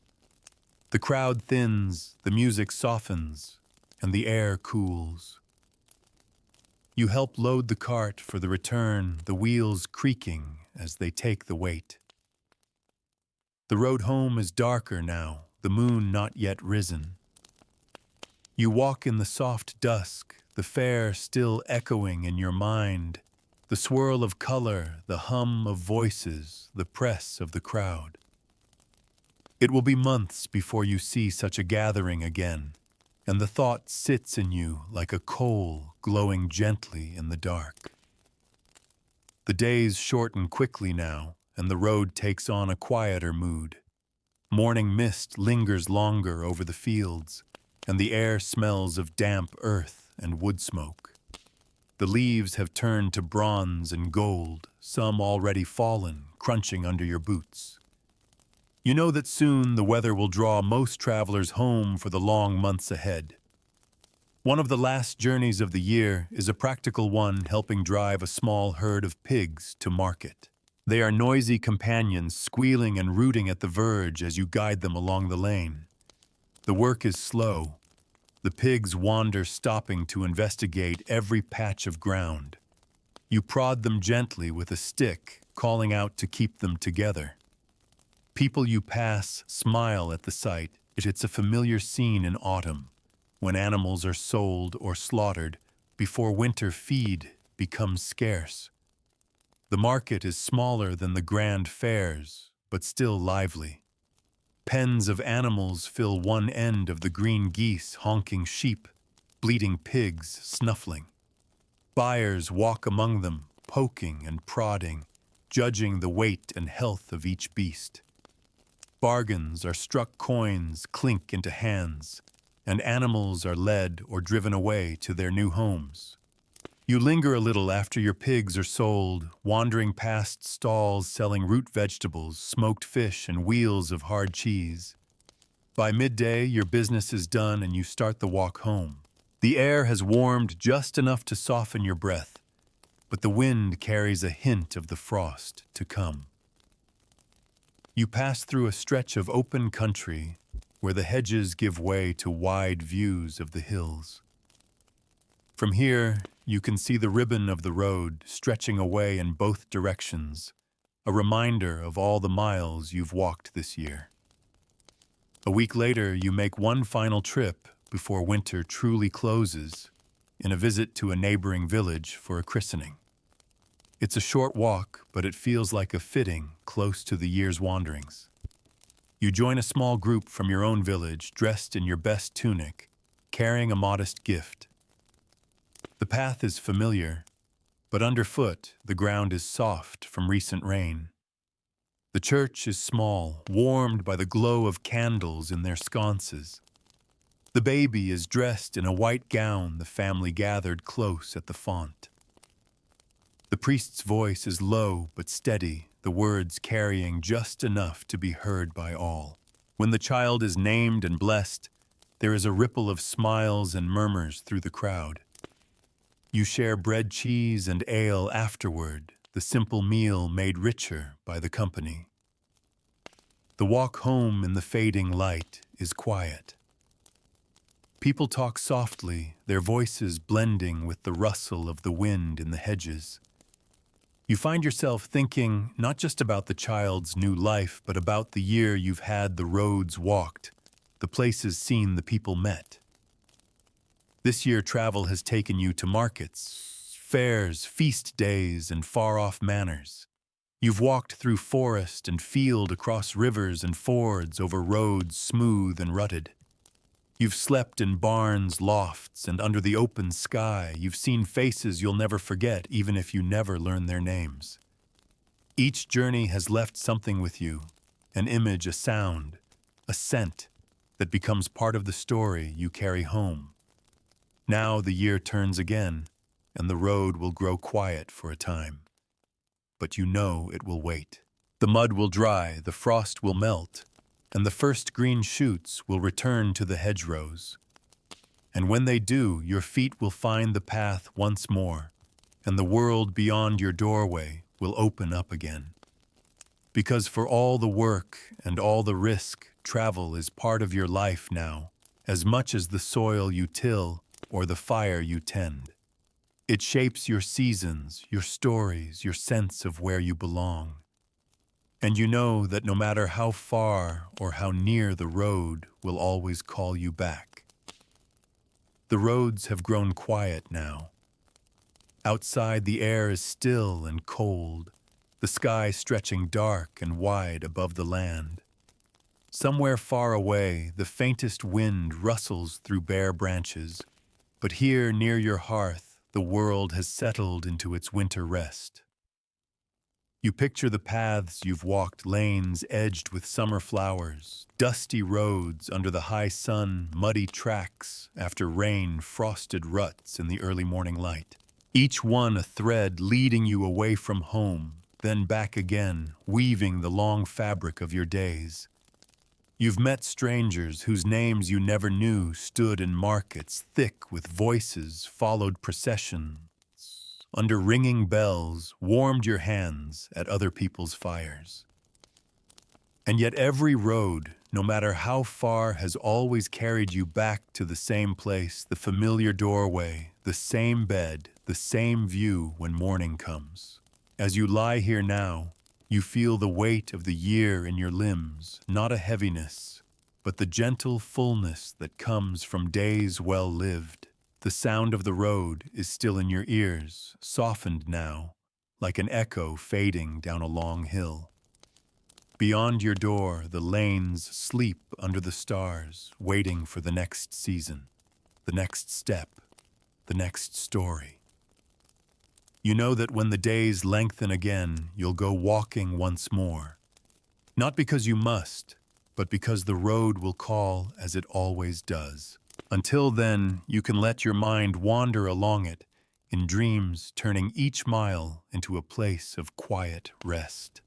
Speaker 1: The crowd thins, the music softens, and the air cools. You help load the cart for the return, the wheels creaking as they take the weight. The road home is darker now, the moon not yet risen. You walk in the soft dusk, the fair still echoing in your mind, the swirl of color, the hum of voices, the press of the crowd. It will be months before you see such a gathering again, and the thought sits in you like a coal glowing gently in the dark. The days shorten quickly now, and the road takes on a quieter mood. Morning mist lingers longer over the fields, and the air smells of damp earth and wood smoke. The leaves have turned to bronze and gold, some already fallen, crunching under your boots. You know that soon the weather will draw most travelers home for the long months ahead. One of the last journeys of the year is a practical one, helping drive a small herd of pigs to market. They are noisy companions, squealing and rooting at the verge as you guide them along the lane. The work is slow. The pigs wander, stopping to investigate every patch of ground. You prod them gently with a stick, calling out to keep them together. People you pass smile at the sight. It's a familiar scene in autumn, when animals are sold or slaughtered before winter feed becomes scarce. The market is smaller than the grand fairs, but still lively. Pens of animals fill one end of the green geese, honking sheep, bleating pigs, snuffling. Buyers walk among them, poking and prodding, judging the weight and health of each beast. Bargains are struck, coins clink into hands, and animals are led or driven away to their new homes. You linger a little after your pigs are sold, wandering past stalls selling root vegetables, smoked fish, and wheels of hard cheese. By midday, your business is done and you start the walk home. The air has warmed just enough to soften your breath, but the wind carries a hint of the frost to come. You pass through a stretch of open country where the hedges give way to wide views of the hills. From here, you can see the ribbon of the road stretching away in both directions, a reminder of all the miles you've walked this year. A week later, you make one final trip before winter truly closes, in a visit to a neighboring village for a christening. It's a short walk, but it feels like a fitting close to the year's wanderings. You join a small group from your own village, dressed in your best tunic, carrying a modest gift. The path is familiar, but underfoot the ground is soft from recent rain. The church is small, warmed by the glow of candles in their sconces. The baby is dressed in a white gown, the family gathered close at the font. The priest's voice is low but steady, the words carrying just enough to be heard by all. When the child is named and blessed, there is a ripple of smiles and murmurs through the crowd. You share bread, cheese, and ale afterward, the simple meal made richer by the company. The walk home in the fading light is quiet. People talk softly, their voices blending with the rustle of the wind in the hedges. You find yourself thinking not just about the child's new life, but about the year you've had, the roads walked, the places seen, the people met. This year travel has taken you to markets, fairs, feast days, and far-off manors. You've walked through forest and field, across rivers and fords, over roads smooth and rutted. You've slept in barns, lofts, and under the open sky. You've seen faces you'll never forget, even if you never learn their names. Each journey has left something with you, an image, a sound, a scent that becomes part of the story you carry home. Now the year turns again, and the road will grow quiet for a time. But you know it will wait. The mud will dry, the frost will melt, and the first green shoots will return to the hedgerows. And when they do, your feet will find the path once more, and the world beyond your doorway will open up again. Because for all the work and all the risk, travel is part of your life now, as much as the soil you till or the fire you tend. It shapes your seasons, your stories, your sense of where you belong. And you know that no matter how far or how near, the road will always call you back. The roads have grown quiet now. Outside, the air is still and cold, the sky stretching dark and wide above the land. Somewhere far away, the faintest wind rustles through bare branches, but here near your hearth, the world has settled into its winter rest. You picture the paths you've walked, lanes edged with summer flowers, dusty roads under the high sun, muddy tracks after rain, frosted ruts in the early morning light. Each one a thread leading you away from home, then back again, weaving the long fabric of your days. You've met strangers whose names you never knew stood in markets thick with voices, followed processions, under ringing bells, warmed your hands at other people's fires. And yet every road, no matter how far, has always carried you back to the same place, the familiar doorway, the same bed, the same view when morning comes. As you lie here now, you feel the weight of the year in your limbs, not a heaviness, but the gentle fullness that comes from days well lived. The sound of the road is still in your ears, softened now, like an echo fading down a long hill. Beyond your door, the lanes sleep under the stars, waiting for the next season, the next step, the next story. You know that when the days lengthen again, you'll go walking once more. Not because you must, but because the road will call as it always does. Until then, you can let your mind wander along it, in dreams turning each mile into a place of quiet rest.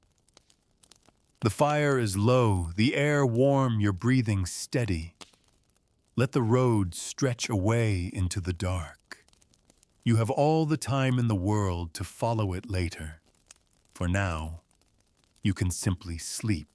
Speaker 1: The fire is low, the air warm, your breathing steady. Let the road stretch away into the dark. You have all the time in the world to follow it later. For now, you can simply sleep.